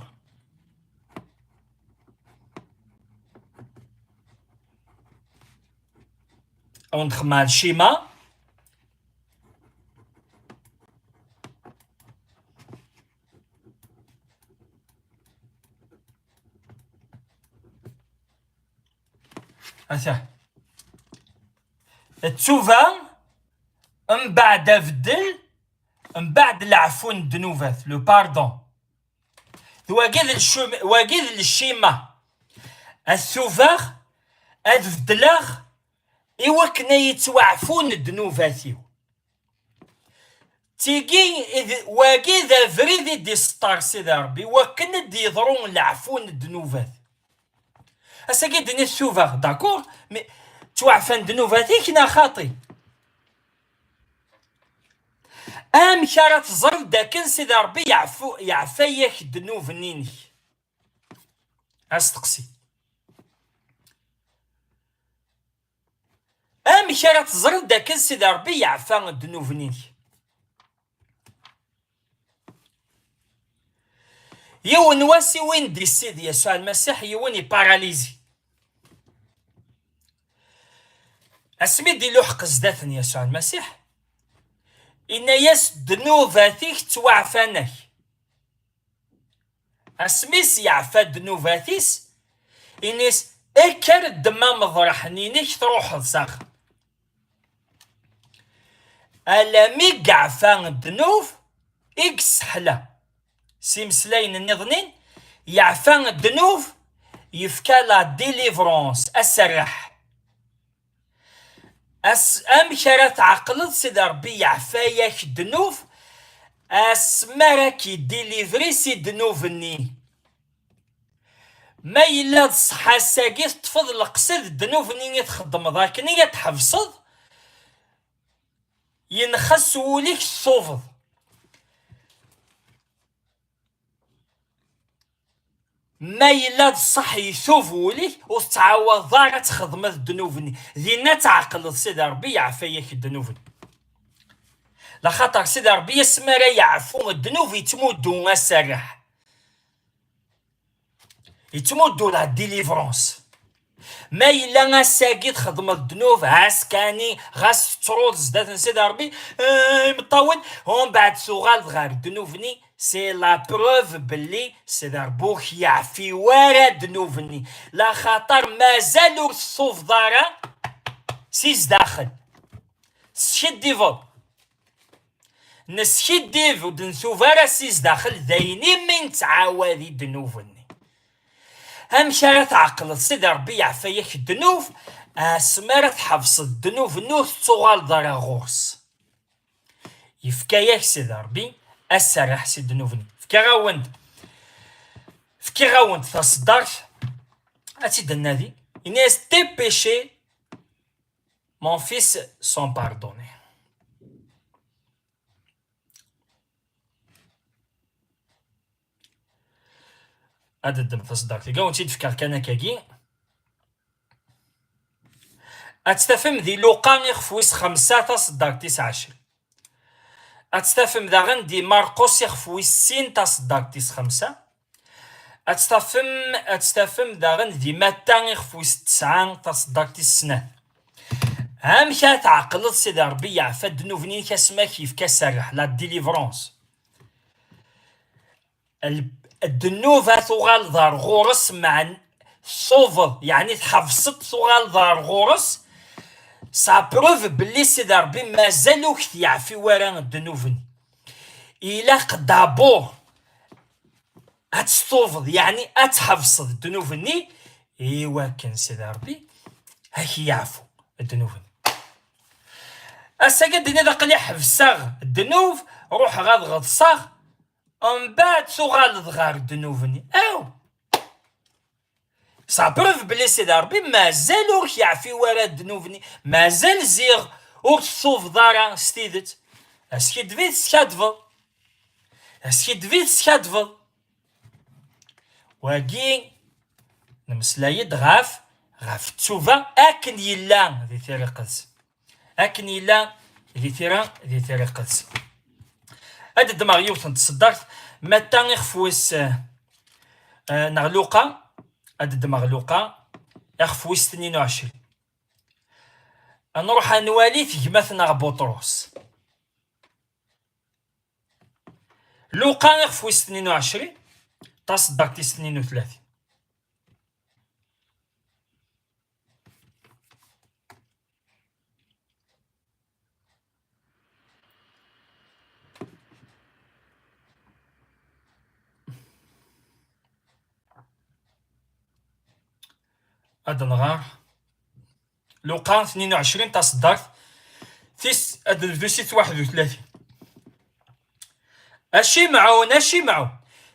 او ندخل مع الشيما أثا تشوفا من بعد فدل من بعد العفو الذنوبات لو باردون واقيد الشيما السوفاغ أفدلاغ إوا كنا يتوعفون الذنوباتيو تيجي واقي ذا فريدي دي ستار سيدي ربي وكنا دي يضرون العفون الذنوبات هسا كيدني السوفاغ داكور مي توعفن ذنوباتي كنا خاطي كرا تزرب داكن سيدي ربي يعفايك ذنوب نينك استقسي كرا تزرب داكن سيدي ربي يعفا الذنوب نينك يون واسي وين دي السيد يسوع المسيح يوني باراليزي اسمي دي لوح قصداتن يسوع المسيح إن يس ذنوباتيك توعفانك اسميس يعفى ذنوباتيس إنيس اكر الدمام ضرحنينيك تروح لصاغ ألامي قعفان الذنوب إكس حلا سيمسلاين النظنين يعفان الذنوب يفكا لا ديليفرونس السرح كرا تعقلت سيدي ربي يعفاياك الذنوب اسمارك يديليفري سي ذنوبني ما إلا تصحى ساقيت تفضل قصد الذنوب ني تخدم ذاك ني تحفصد ينخس وليك الصوفض ما إلا صح يشوف وليك وتعاود ضاغ تخدم الذنوب ذينا تعقل سيدي ربي يعفاياك الذنوب لخاطر سيدي ربي يسمى راه يعفو الذنوب يتمودو السرح يتمودو لا ديليفرونس ما إلا ساقي تخدم الذنوب عسكاني غاس ترود زدات سيدي ربي مطول ومن بعد سوغال غير الذنوبني سي لا بروف بلي سيدي ربوك يعفي ورا ذنوبني لا خاطر مازالو الصوف دارا سيز داخل شد ديفو نسشد ديفو دنسوف راه سيز داخل دايني من تعاودي ذنوبني كرا تعقل سيدي ربي يعفاياك الذنوب اسمارة تحفظ الذنوب نوث صغال دارا غورس يفكاياك سيدي ربي السرح سيدي ذنوبني فكي غاوند تصدرت أتيد النادي إنيس تي بيشي مون فيس سون باردوني هذا الدم تصدرت لقاو نتيد فكر كان كاكي أتستفهم ذي لوقا يخفويس 5 تصدر 19 أتستفهم ذا غندي مارقوس يخفويس 6 تصدر 5 أتستفهم ذا غندي متى يخفويس 9 تصدر 9 هامشا تعقلت سيدي ربي يعفى الدنوفني كاسما كيف كسرح لا ديليفرونس. الدنوفة ثغال ضار غورس مع صوفر يعني تحفظت ثغال ضار غورس سا بروف بلي سيدي ربي مازالو كيعفي ورا الدنوفني. إلا دابور أتستوفض يعني أتحفظ الدنوفني إيوا كان سيدي ربي هاكي يعفو الدنوفني. أسا قد إذا قلي حفصاغ الدنوف روح غاد غطساغ ومن بعد سو غالض غار الدنوفني أو صابروف بلي سيدي ربي مازال ورك يعفي ورا الدنوفني مازال زيغ ورثوف دارا ستيدت اسكي دفيت سكادفل اسكي دفيت سكادفل واكي نمسلايد غاف التوفا أكن يلا ذي ثيري قدس أكن يلا ذي ثيري قدس. هاد الدماغ يوثن تصدرت متى يخفوس نغلوقا هاد الدماغ لوقا يخفوس 22 نروح نوالي في مثلا بطرس لوقا يخفوس 22 تصدرت 32. هاد نغار لوقا 22 تصدرت تيس هاد الفيسيت 31. اشي معون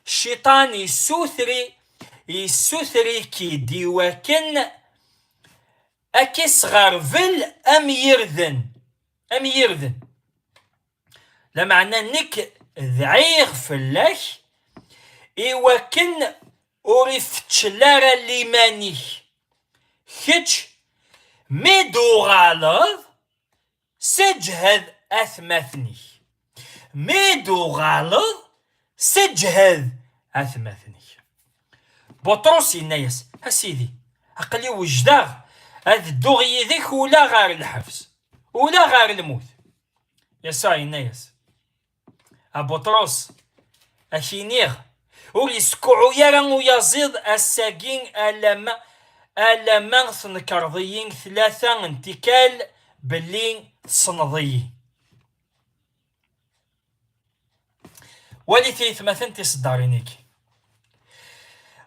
الشيطان يسوثري كي ديواكن اكي صغار فل ام يرذن لا معنى نك ذعيغ فلاش إيواكن أوريفتش لارا ليماني كتش ميدو غالظ سجهد أثمثني ميدو غالظ سجهد أثمثني. بطرس الناس أسيدي أقلي وجداغ هذا الدغي ذيك ولا غار الحبس ولا غار الموت يا ساي الناس أبطرس أشينيغ وليسكعو يرا ويزيد الساقين ألما ثنكرضيين 3 انتكال بلين صنضي ولي ثيث مثلا تصدارينيك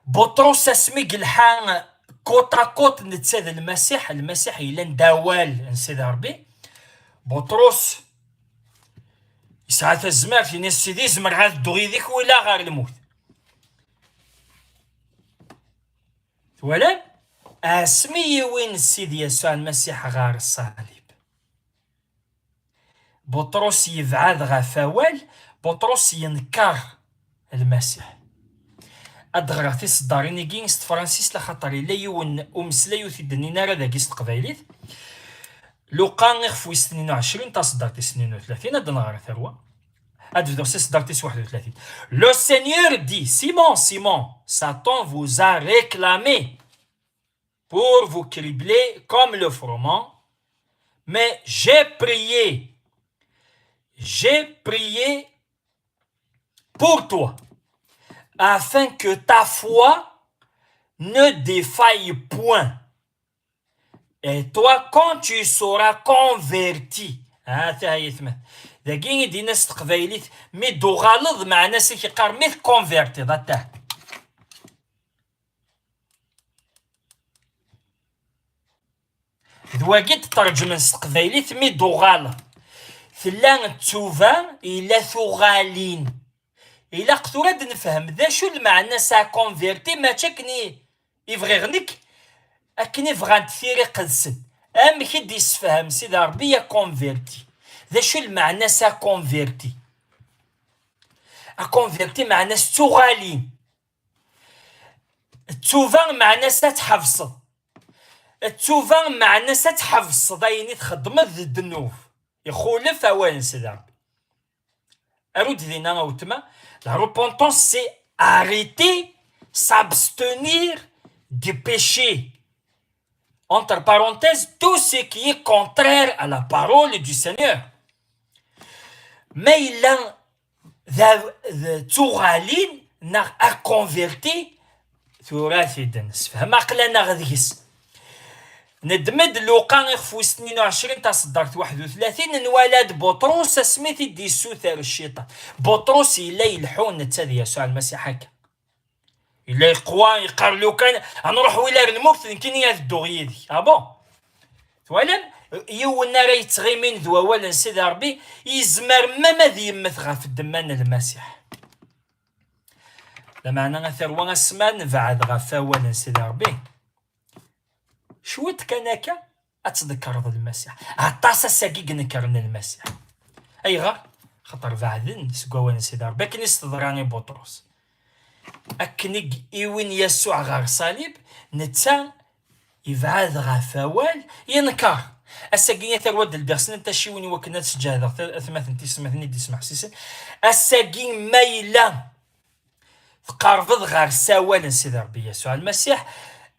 بطرس اسميك الحان كوتا كوت نتساد المسيح إلا نداوال نسيد ربي بطرس يسعى الزمان في ناس سيدي زمر هاد الدغي ذيك ولا غير الموت ولا اسمي وين سيدي يسوع المسيح غار الصليب. بطرس يبعد غفاوال بطرس ينكر المسيح ادغرا في صداريني كينست فرانسيس لخاطر الا يون ومسلايو في الدنيا راه داكيس تقبايليت لوقا نخفو 22 تصدر 32 هاد نهار ثروه هاد في صدر 31. Le Seigneur dit Simon, Satan vous a réclamé pour vous cribler comme le froment, mais j'ai prié pour toi, afin que ta foi ne défaille point. Et toi, quand tu seras converti, داكين دي ناس تقبايليت مي دو غالظ مع ناس كيقار مي كونفيرتي ضاته دواكي تترجم من تقبايليت مي دو غالظ فلان تشوفا إلا ثغالين إلا قتو راد نفهم ذا شو المعنى سا كونفيرتي ما تشكني يبغي غنيك أكني فغانت ثيري قدسن أم كي ديسفهم سيدي ربي يا كونفيرتي ذا شو المعنى سا كونفيرتي أكونفيرتي معنى ستغالين التوفا معنى تحفظ التوفا معنى تحفظ دايني تخدم ضد النوف يخولف أوان سيدي ربي أرود دينا أوتما لا repentance c'est arrêter s'abstenir du péché entre parenthèses, tout ce qui est contraire à la parole du Seigneur. Mais il a تغالين نغ أكونفيرتي ثلاثي دنس فما قلنا غذيس ندمد لوقا يخفو 22 تصدرت 31 نولاد بطرس سميتي ديسو ثار الشيطان بطرس إلا يلحون نتاذي يسوع المسيح هكا إلا يقوى يقرلو كان غنروح ولا الموت يمكن يهدو غيدي بون ولم يونا راه يتغيمين ذو اولا سيدي ربي يزمر ما ذي يمثغى في الدمان المسيح لما انا ثروه السمان بعد غفا اولا سيدي ربي شوت كان هكا اتذكر ذا المسيح عطاسا ساقيق نكرن المسيح اي غير خطر بعدن سكوانا سيدي ربي كني استضراني بطرس اكني ايوين يسوع غير صليب نتا يبعد غفاوال ينكر الساقية ثروة البرسن تشيوني وكنا تسجاهد ثمثن تسمثني تسمح سيسن الساقي ميلا تقارفض غير سوال سيدي ربي يسوع المسيح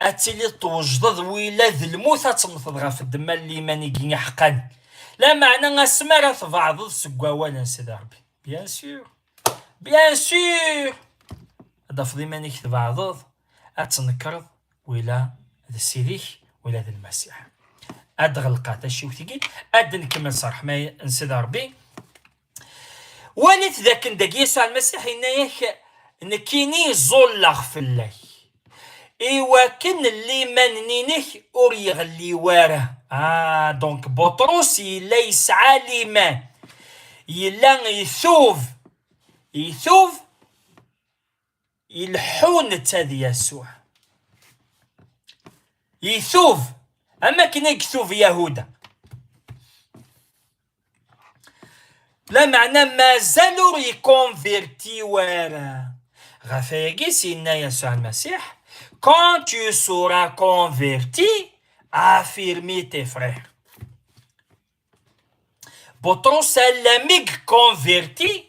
اتلي توجد ويلا ذي الموت تمثل غا في الدم اللي ماني حقا لا معنى غاسمارة تبعض سكواوالا سيدي ربي بيان سور بيان سور هذا فضي ماني تبعض اتنكرض ويلا ذا سيديك ولا ذا المسيح أدغلقات الشوتيكي أد نكمل صرح ما نسيد ربي وليت ذاك نداك يسوع المسيح إناياك نكيني زولغ في الله إيوا كن اللي منينيك أور يغلي واره دونك بطرس إلا يسعى ليمان إلا يثوف يلحون تاذي يسوع يثوف أما كنا يكثوف يهودا لا معنى ما زالوا يكونفيرتي وارا غفاقي سينا يسوع المسيح quand tu seras converti affirme tes frères بطرس لم كونفيرتي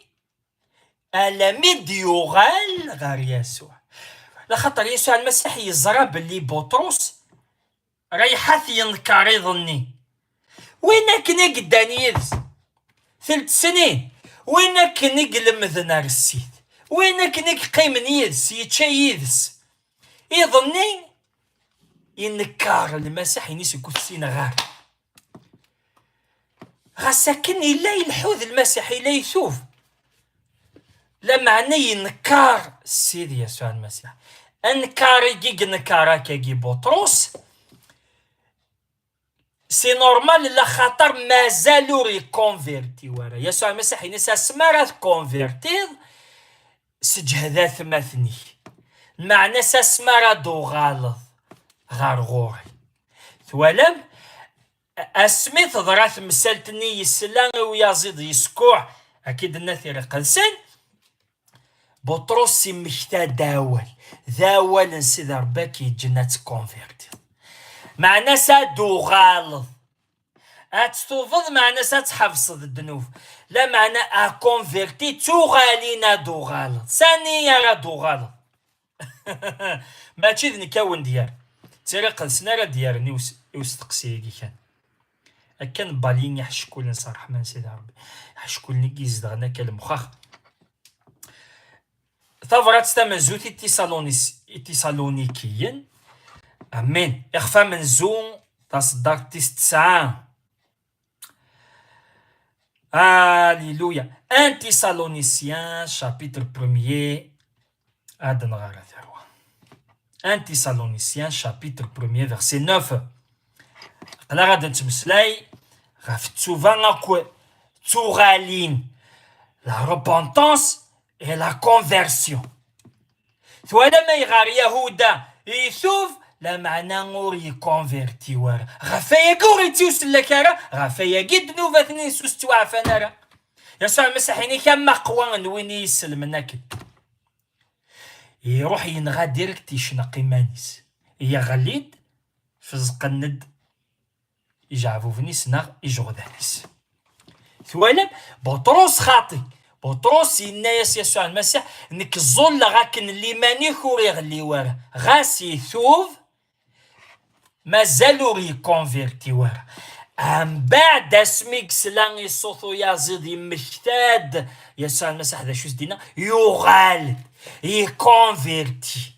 لم يغال غير يسوع لخاطر يسوع المسيح يزرى باللي بطرس ريحات ينكر يظني وين كنا قداني يدس 3 سنين وين كنا قلمذ نار السيد وين كنا قيمن يدس يتشا يدس يظني ينكر المسيح ينيس كفسين غار غساكن إلا يلحوذ المسيح إلا يثوف لا معنى ينكر السيد يسوع المسيح انكار يجي نكارا كي بطرس سي نورمال لا خاطر مازالو ريكونفيرتي ورا يسوع المسيح ينسى سمارات كونفيرتيض سجهدا ثماثني معنى سمارة دو غالظ غارغوري ثوالم اسمي تضرات مسالتني يسلان ويزيد يسكوع اكيد الناثير قنسن بطرس مشتا داول نسيد رباكي جنات كونفيرتي مع ناس دو غالظ اتستوفض مع ناس تحفظ الدنوف لا معنى اكونفيرتي تو غالينا دو غالظ ثاني يرى دو غالظ ماشي ذني كون ديار تيري قلسنا راه ديار نيوس تقسيكي كان بالين يحشكول نصرح من سيدي ربي يحشكولني كيزدغنا كالمخاخ ثفرات ستمزوتي تيسالونيكيين امين اخفى من زون تصدق تسعة Alléluia. 1 Thessaloniciens chapitre 1er Adna غارة ثروة 1 Thessaloniciens chapitre 1er verset 9 قلا غادا نتمسلاي غاف تسوفان غاكو تغالين la repentance et la conversion ثوالا ما يغار يهودا يثوف لا معنى غوري كونفيرتي ورا غفايا غوري تيوسل لكارا غفايا قد نوفاتني سوس توعفانا راه يسوع المسيح يعني كان قوى نوين يسلم ناكل يروح ينغى ديريكت يشنق مانيس يغليد فزق الند يجعفو فنيس نغ يجغدانيس ثوالم بطرس خاطي بطرس ينايس يسوع المسيح انك الظل غاكن اللي ماني خوري يغلي ورا غاسي ثوف مازالو يكونفيرتي ورا. من بعد اسميك سلان يصوتو يزيد يمكتاد يسوع المسيح ذا شو دينا يغال يكونفيرتي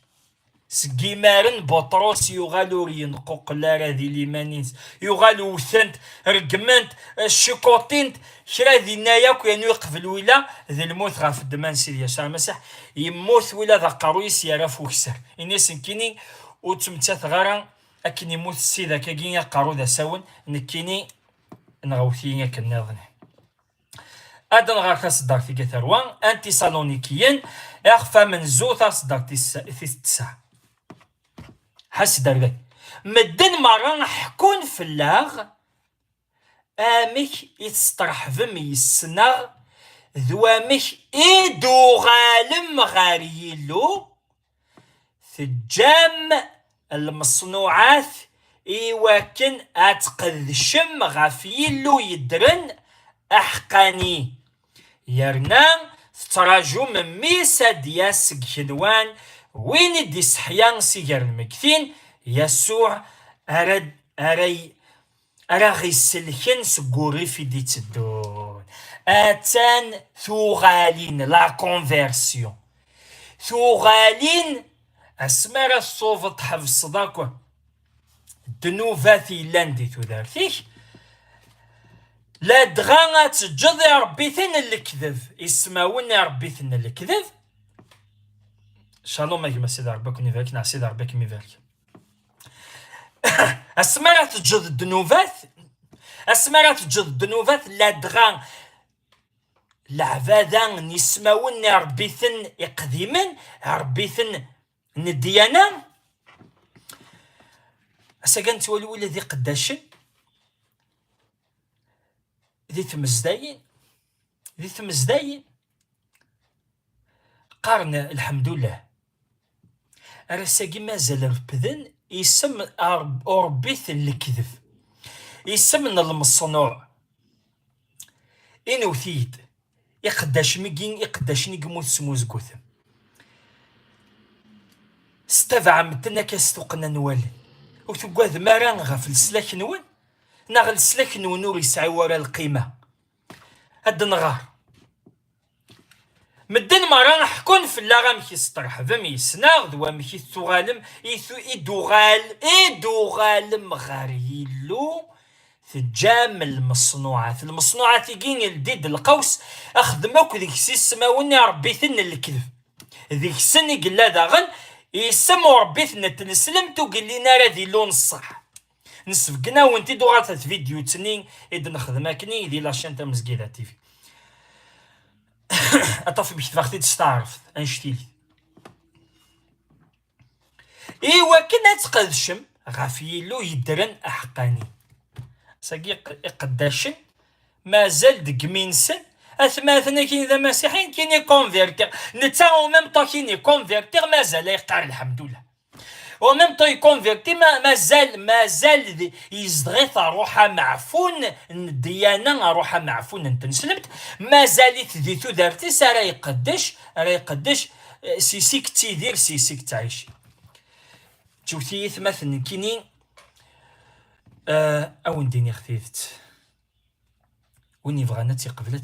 سكيمارن بطروس يغالو ينقوق لارا ذي ليمانينس يغالو وثنت رقمنت الشكوطينت شرا ذي ناياك يانو يقفل ولا ذي الموت غاف الدمان سيدي يسوع المسيح يموت ولا ذا قرويس يراف وكسر إنيس نكيني وتمتات غارا أكني يموت السيدة كاكيني قارو ذا ساون نكيني نغوثيني كالنظني أدن غاركا صدار في كثروان أنتي صالونيكيين أخفى من زوثا صدار في التسعة حس دارك مدن مرة حكون في اللاغ آمك يتسطرح فمي يسنغ ذوامك إيدو غالم غاريلو ثجام المصنوعات إيواكن أتقذشم غافيلو يدرن أحقاني يرنان تراجو من ميسا دياس كنوان وين دي سحيان سيجر المكثين يسوع أراغي السلخين سقوري في دي تدون أتان ثوغالين لا كونفيرسيون ثوغالين أسمار الصوفة حفظ صداقة دنوفاتي لاندي تدارتيش لا دغانا تجد يا ربي ثن الكذب يسماون يا ربي ثن الكذب شالوم يا سيدي ربك نيفالك نع سيدي ربك ميفالك اسمارة تجد الدنوفات اسمارة تجد الدنوفات لا دغان العبادة يسماون يا ربي ثن يقديمن يا ربي ثن نديانا اساكنت ولي ذي قداشن ذي تمزداين قارن الحمد لله راساكي مازال ربذن يسم أربيث الكذب يسمن المصنوع إنو ثيد يقداش ميكين يقداش نيكموت سموز قوثم ستفع متنا كاستوقنا نوال وتقوذ ماران غاف السلاك نوان ناغ السلاك نور يسعي ورا القيمة هاد نغار مدن مرة حكون في اللاغام كي سطرح فم يسناغ دوا مكي تغالم إدوغالم غاريلو تجام المصنوعات يجين الديد القوس أخدموك ذيك سيسماوني ربي ثن الكذب ذيك سني قلا داغن يسمو ربي ثن تنسلمتو قل لنا راذي لون الصح نسفقنا وانتي دوغات فيديو تنين إذا نخدماكني ذي لاشين تا مزقيدة تيفي أطفي بيش تفاختي تستعرف أنشتيلي إيوا كنا تقدشم غافيلو يدرن أحقاني ساقي قداشن مازال دقمينسن أثماثنا كين ذا مسيحين كين يكونفيرتيغ نتا وميم طا كين يكونفيرتيغ مازال يقار الحمد لله وميم طا يكونفيرتي مازال يزدغيث روحها معفون الديانة روحها معفون انت نسلمت مازال ذي دارتي راه يقدش سيسيك تيدير سيسيك تعيش جوتي مثلا كيني او نديني خفيفت وين يبغانا تيقبل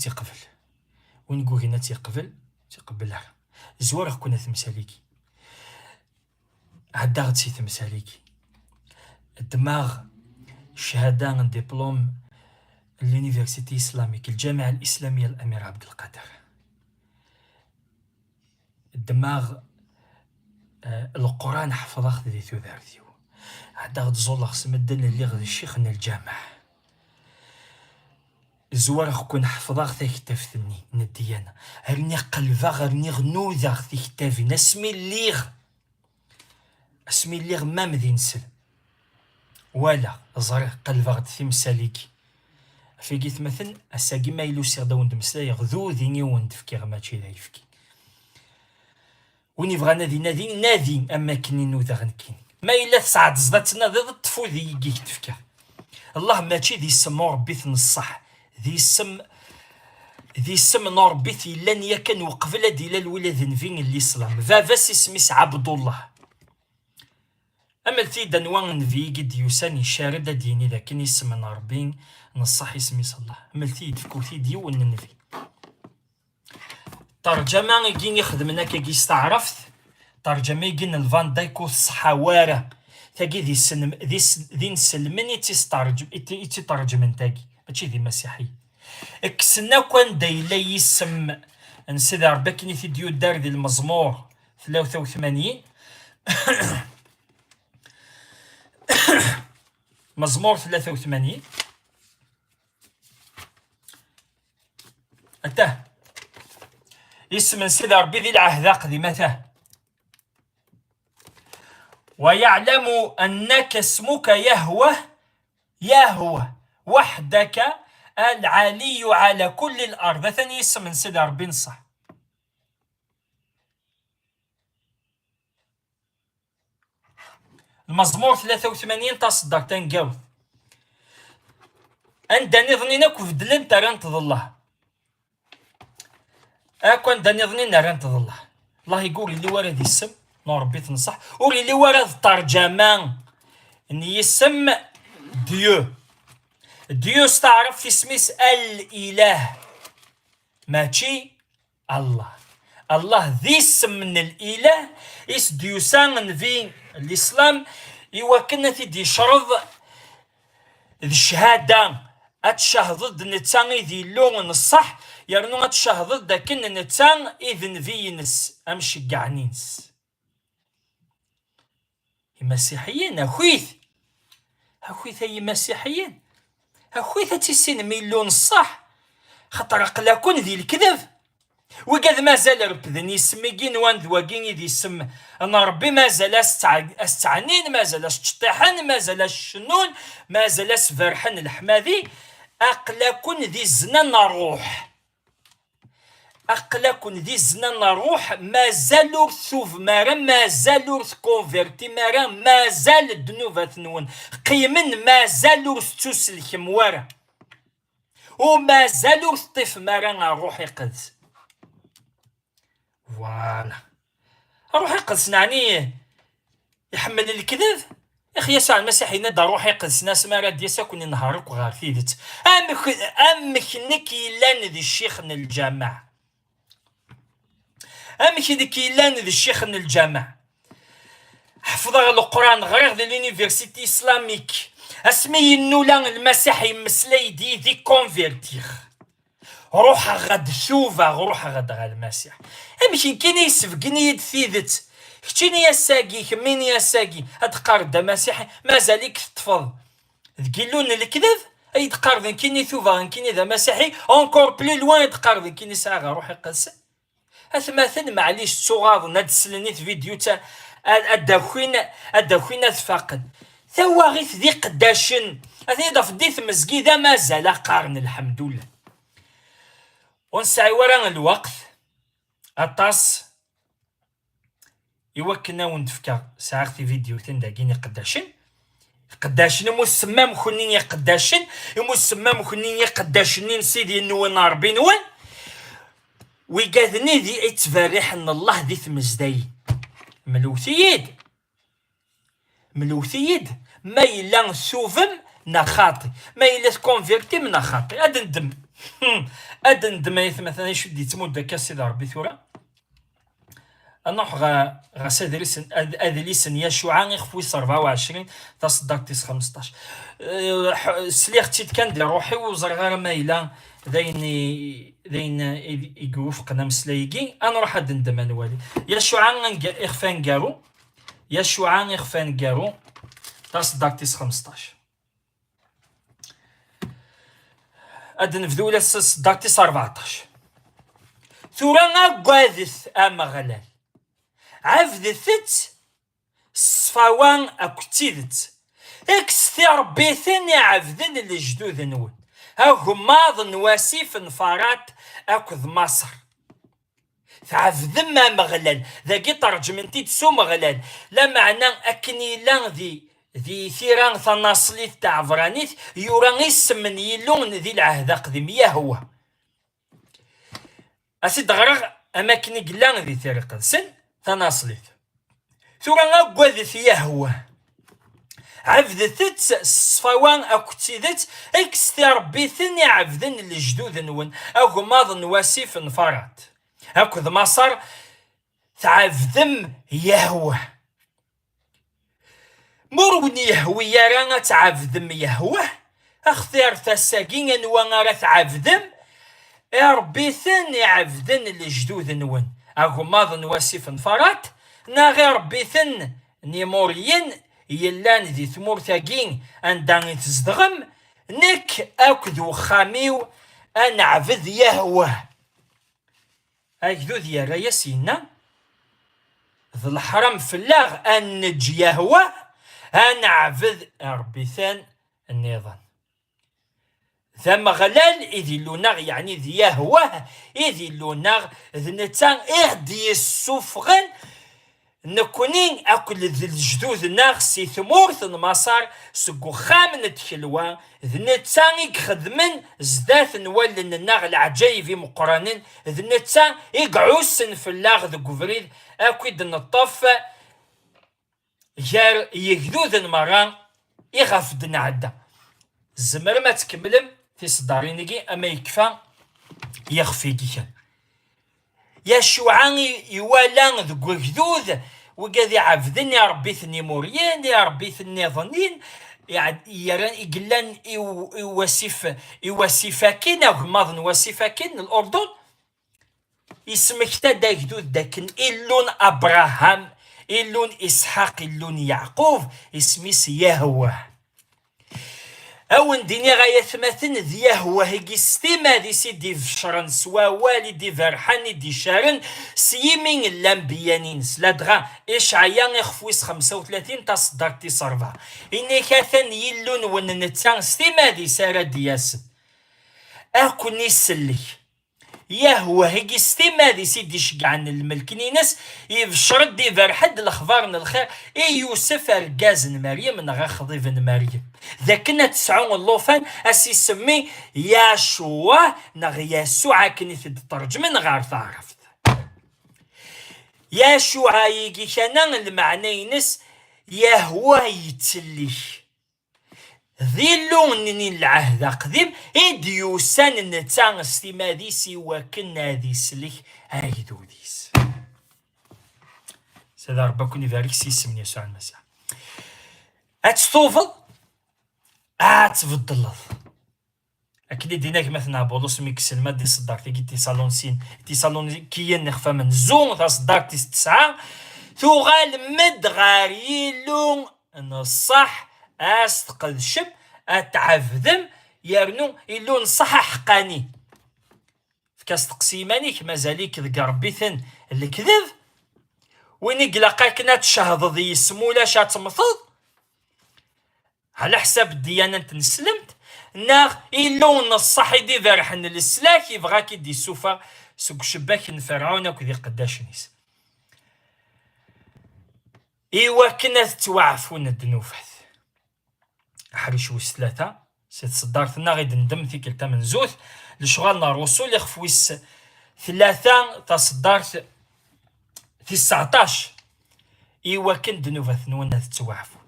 وين قوغينا تيقبلها زوار كنا تمثاليكي عداغت سي تمثاليكي الدماغ شهادة دبلوم اليونيفرسيتي الإسلاميك الجامعة الإسلامية الأمير عبد القادر الدماغ القرآن حفظه ذي ثلاثيو عداغت زولغ سمدن اللي غد الشيخنا الجامع زوار كون حفظه ذي كتافتني نديانا هرني قلبا غرني غنوذا ذي كتافي نسمي الليغ ما مذي نسل ولا زري قلبا غد ثمساليكي في قيت مثلا الساقي ما يلو سيغ داون دمسلا يغذو ذيني وندفكي غماتشي ذا يفكي وين يبغى نادي اما كني نوذا غنكين ما إلا تسعد زداتنا ذي الطفو ذي يجيك تفكر الله ماشي ذي سمو ربيت الصح ذي سم نور بيت لن يكن وقبل ديال الولاد فين اللي سلام فافاس اسميس عبد الله أملتي دنوان نفي قد يوساني شارد ديني ذاك يسمى ربي نصح اسمي الله أملتي تفكوتي ديون النفي ترجمة يجيني خدمنا كي استعرفت ترجمة يجينا الفان دايكو الصحوارة تاقي ذي نسلمني ترجمن تاقي ماشي ذي مسيحي اكسنا كون دايلا يسم نسيدي ربي كني في ديو دار ذي المزمور 83 مزمور 83 أتاه اسم سيدي ربي ذي العهد قديمته ويعلم أنك اسمك يهوه وحدك العلي على كل الأرض. ثاني اسم سيدي ربي نصح المزمور 83 تصدر تنقاوث عندني ظنينا كفدلن تران تظله أكون داني ظنينا ران تظله الله يقول اللي ورا ذي السم نور ربي تنصح ولي اللي ورا الترجمان اني يسم ديو استعرف في اسميس الاله ماشي الله ذي اسم من الاله اس ديوسان في الاسلام يوكلنا في دي شرط ذي الشهاده اتشهد نتساني ذي اللون الصح يرنو اتشهد داكن نتسان اذن فينس امشي قعنينس مسيحيين اخويث اي مسيحيين اخويث تيسين ميلون الصح خاطر قلاكون ذي الكذب وقد مازال ربذني يسميكين وان ذواكين ذي السم انا ربي مازال استعنين مازال استطيحن مازال الشنون مازال اسفرحن الحماذي اقلاكون ذي الزنان روح أقلكن ذي زنان روح مازالوا ثوف مارا مازالوا كونفيرتي مارا مازال الدنوبة ثنون قيمن مازالوا ستوسل كموارا ومازالوا طيف مارا روح يقدس فوالا روح يقدس نعني يحمل الكذب يا اخي يسوع المسيح ينادى روح يقدس ناس مارا ديسا كوني نهارك وغار ثيدت امك نكي لان ذي الشيخ من الجامع أمشي ذيك لان ذي الشيخ من الجامع حفظ القرآن غير ذي اليونيفرسيتي إسلاميك اسمي النولان المسيحي مسلي دي كونفيرتيغ روح غد شوفا روح غد غا المسيح أمشي كيني يسفقني يد ثيدت كتيني يا ساقي كميني يا ساقي هاد قارد مسيحي مازاليك تفض تقولون الكذب أي تقارد كيني ثوفا كيني ذا مسيحي أونكور بلي لوان يتقارد كيني ساغا روح يقدس أثمثل معليش صغار نادسلني في فيديو تا أداخوين تفاقد ثواغيث ذي قداشن أثني ضاف ديث مسجيدة مازال قارن الحمد لله ونسعي ورا الوقت أطاس يوكلنا ونتفكر ساعتي فيديو تنداقيني قداشن مسمى مخنين قداشن مسمى مخنين قداشنين سيدي نوان ربي نوان ويقاذني ذي اتفرح ان الله ذي ثمزداي ملوثيد ما إلا سوفم نخاطي ما إلا تكونفيرتي من خاطي ادندم مثلا يشدي تمود داك سيدي ربي ثورة نروح غا سادريسن ادليسن يشوع يخفوي 24 تصدق تيس 15 سليختي كان ديال روحي وزرغار ما إلا ذين يقوفقنا مسلايقين انا راح ندم انا والي يشوع اخفان كارو يشوع اخفان كارو تصدق تيس 15 ادن فذولا صدق تيس 14 ثورا قاذث اما غلال عفذثت صفوان اكتيذت اكس ربي ثاني عفذن الجدود نون هاهماض نواسيف نفارات اكذ مصر فعفذن ما مغلال ذاكي ترجمنتي تسو مغلال لا معنى اكني لان ذي ثيران ثناصليث تاع فرانيث يوران يسمن يلون ذي العهد قديم يهوه اسيد غرغ اماكن قلان ذي ثير قدسن ثناصليث ثورا قاذف يهوه عفدت الصفوان أكتيدت اكستي ربي ثني عفدن الجدود نون أغماض نواسيف نفرات أكد مصر تعفدم يهوه مروني يهوي يرانا تعفدم يهوه اختيار تساقين نوانا تعفدم ربي ثني عفدن الجدود نون أغماض نواسيف نفرات نا غير ربي ثن نيموريين يلان ذي ثمور ثاقين أندان تزدغم نك أكدو خاميو أن عبد يهوه أكدو ذي ريسينا ذي الحرم فلاغ أن نج يهوه أن عبد ربي ثان النظام ثم غلال إذي لوناغ يعني ذي يهوه إذي لوناغ ذي نتان إهدي السفغن نكونين أكل ذي الجدود ناغ سي ثمورث المسار سقو خامن تخلوا ذي نتان يخدمن زداث نولن ناغ العجايب مقرانين ذي نتان يقعوسن في اللاغ ذي قفريد أكيد نطف جار يجدود المران يغفد نعدا الزمر ما تكملم في صدارينيكي أما يكفى يخفيكي كان يا شوعاني يوالان ذو جدود وقاذي عفدن يا ربي ثني موريين يا ربي ثني ظنين يعني يقلان يواسفاكين أو غماض واسفاكين الأردن اسمك دا جدود داكن إلون أبراهام إلون إسحاق إلون يعقوب اسميس يهوه أون ديني غاية ثمثن ذي يهوه يستيما دي سيدي فشرن سوا والدي فرحاني دي شارن سيمين اللامبيانين سلادغا إشعيان إخفويس 35 تصدرتي صرفا إني كاثن يلون وننتان ستيما دي سارة دياسن أكوني سلي يهوه يستيما دي سيدي شقعن الملكنينس يفشرد دي فرحد الأخبار من الخير يوسف أرقازن مريم نغا خضيفن مريم ذاكنا تسعون اللوفان أسي سمي ياشوا نغ يسوع كني تترجم نغار تعرفت ياشوا يجي كان المعنى ينس يهوه يتسليش ذي اللون العهد قديم إديوسان نتان استماديسي وكنا ذي سليك هايدو ديس سيدا ربكم يبارك سيسمني يسوع المسيح أتستوفل أتفضل أكيد ديناك مثلا بولوس ميكس المادي صدرتي تي صالون كيين نخفى من زون تصدرتي 9 ثغال مد غاريلون الصح أستقذ شب أتعفذم يرنو إلو نصح حقاني فكاس تقسيمانيك مازاليك ذقربيثن الكذب وين يقلقاك نتشهد ذي السمولة شاتمثض على حساب الديانة نسلمت ناغ إلو نصح يدي ذرحن السلاك يبغاك يدي سوفا سوق شباك فرعون وكذي قداش نيس إيوا كنا توعفون الدنوفات حريش ويس 3 سيت صدارتنا غيد ندم في كلتا من زوث لشغالنا الرسول يخف ويس 3 تصدارت في 19 إيوا كن دنوفات نونا تتوعفون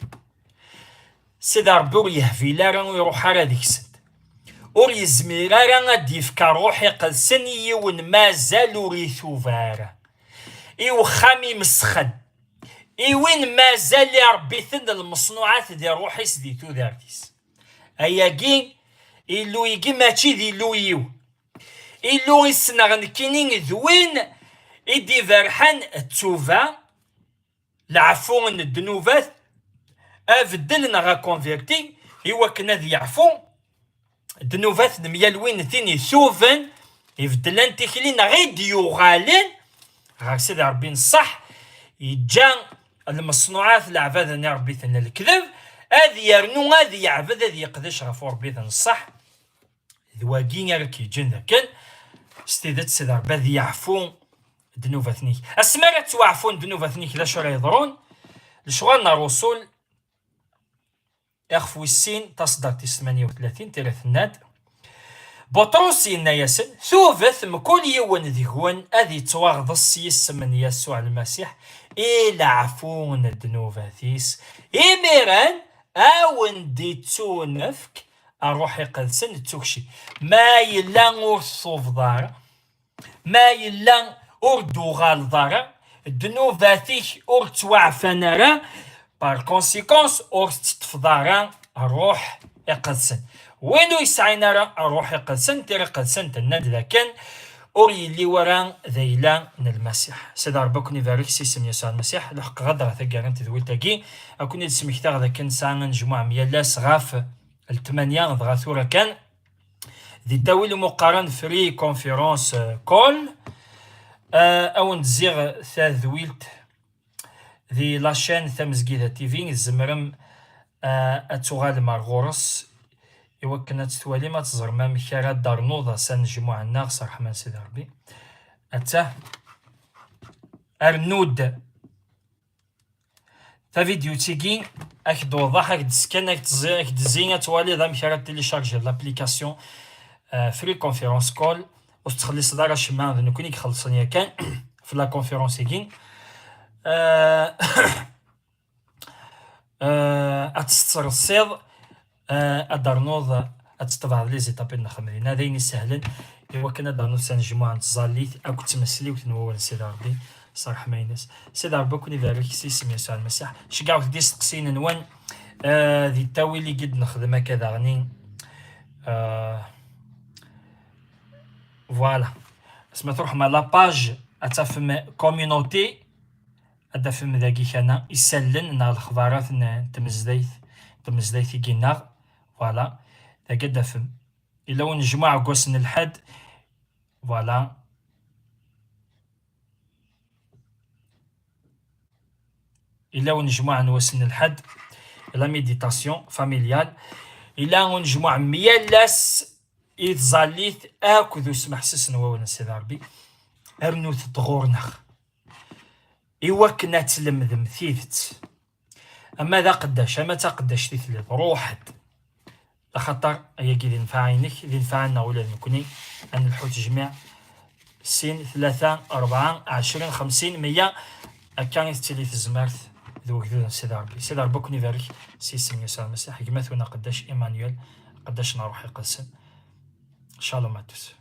سيدا ربي ور يهفي لا راه يروح على ديك السد ور يزمير راه غادي يفكر روحي قلسن يون مازال وريثوفارا إيوا خامي مسخن إيوين مازال يا ربي ثن المصنوعات دي روحي سديتو دارتيس أياكين إلو يجي ماشي دي لويو إلو يسنغن كينين ذوين إدي فرحان التوفا العفو الدنوبات أفدلنا غا كونفيرتي إوا كنا ذي يعفو الدنوبات ميالوين ثيني ثوفن يفدلان تخلينا غير ديوغالين غا سيدي ربي نصح يجان المصنوعات العباد ربي ثنا الكذب هذي يرنو هذي يعبد هذي يقدش غفور بيثن الصح ذواقين يركي جن ذاكن استيدت سيدي ربي هذي يعفون دنوفا ثنيك اسمارة توعفون دنوفا ثنيك لا شو راه يضرون لشغالنا الرسول يخفو السين تصدر 38 تيرا ثناد بطرس ياسن ثوفث مكل يون ذيهون أذي تواغض السيس من يسوع المسيح إلى عفون الدنوفاثيس إميران أون دي تونفك أروح يقدسن توكشي ما يلا ور صوفضار ما يلا ور دوغال ضار دنوفاتيك ور توعفنارا بار كونسيكونس ور تتفضارا أروح يقدسن وينو يسعينا راه أروح يقدسن تيري قدسن تناد لكن اور يلي ورا ذيلا من المسيح سيدي ربك يبارك سيسم يسوع المسيح الحق غدا ثقارن تدوي تاكي اكون نسمح تاع ذاك نسعى نجمع ميالاس غاف الثمانية ضغا ثورة كان ذي تاويل مقارن فري كونفيرونس كول او نزيغ ثاذويلت ذي لاشين ثمزكيدا تيفي الزمرم اتوغال مارغورس إوا كانت توالي ما تزر ما مكارا دار نوضة سان جموع الناس رحمن سيدي ربي أتاه أرنود تا فيديو تيكي أكد وضح أكد سكان أكد زينة توالي ذا مكارا تيليشارجي لابليكاسيون فري كونفيرونس كول وستخلي صدارة شمان ذا نكوني كخلصني كان في لا كونفيرونس يكين أتستر الصيد أدرنوض أتطبع لي زيتابين نخمرين هذين سهلا إوا كنا دارنوض سنجموع نتزاليت أو كتمسلي وتنوول سيدي ربي صراحة ما ينس سيدي ربي كون يبارك سيسم يسوع المسيح شكاو دي سقسين نوان ذي التاوي اللي قد نخدم هكذا غني فوالا اسما تروح مع لاباج أتفهم كوميونوتي أتفهم ذاكي كان يسلن نا الخبارات تمزديث يجينا فوالا ذاك دفم إلا ونجمع قوسن الحد فوالا إلا ونجمع نوسن الحد لا ميديتاسيون فاميليال إلا ونجمع ميالاس يتزاليث أكذو سمح سسن وون سيدي ربي أرنو تدغورنخ إوا كنا تلمذ مثيثت أما ذا قداش أما تقداش تثلث روحد لخطر أياكي ذي نفعينك ذي نفعنا ولا نكوني أن الحوت جميع سين 3 4 20 50 100 أكان يتليث الزمارث ذو كذو سيدي ربي سيدي ربي كون يبارك سيسم يسوع المسيح كما ثونا قداش إيمانويل قداش نروح يقسم شالوم أتوس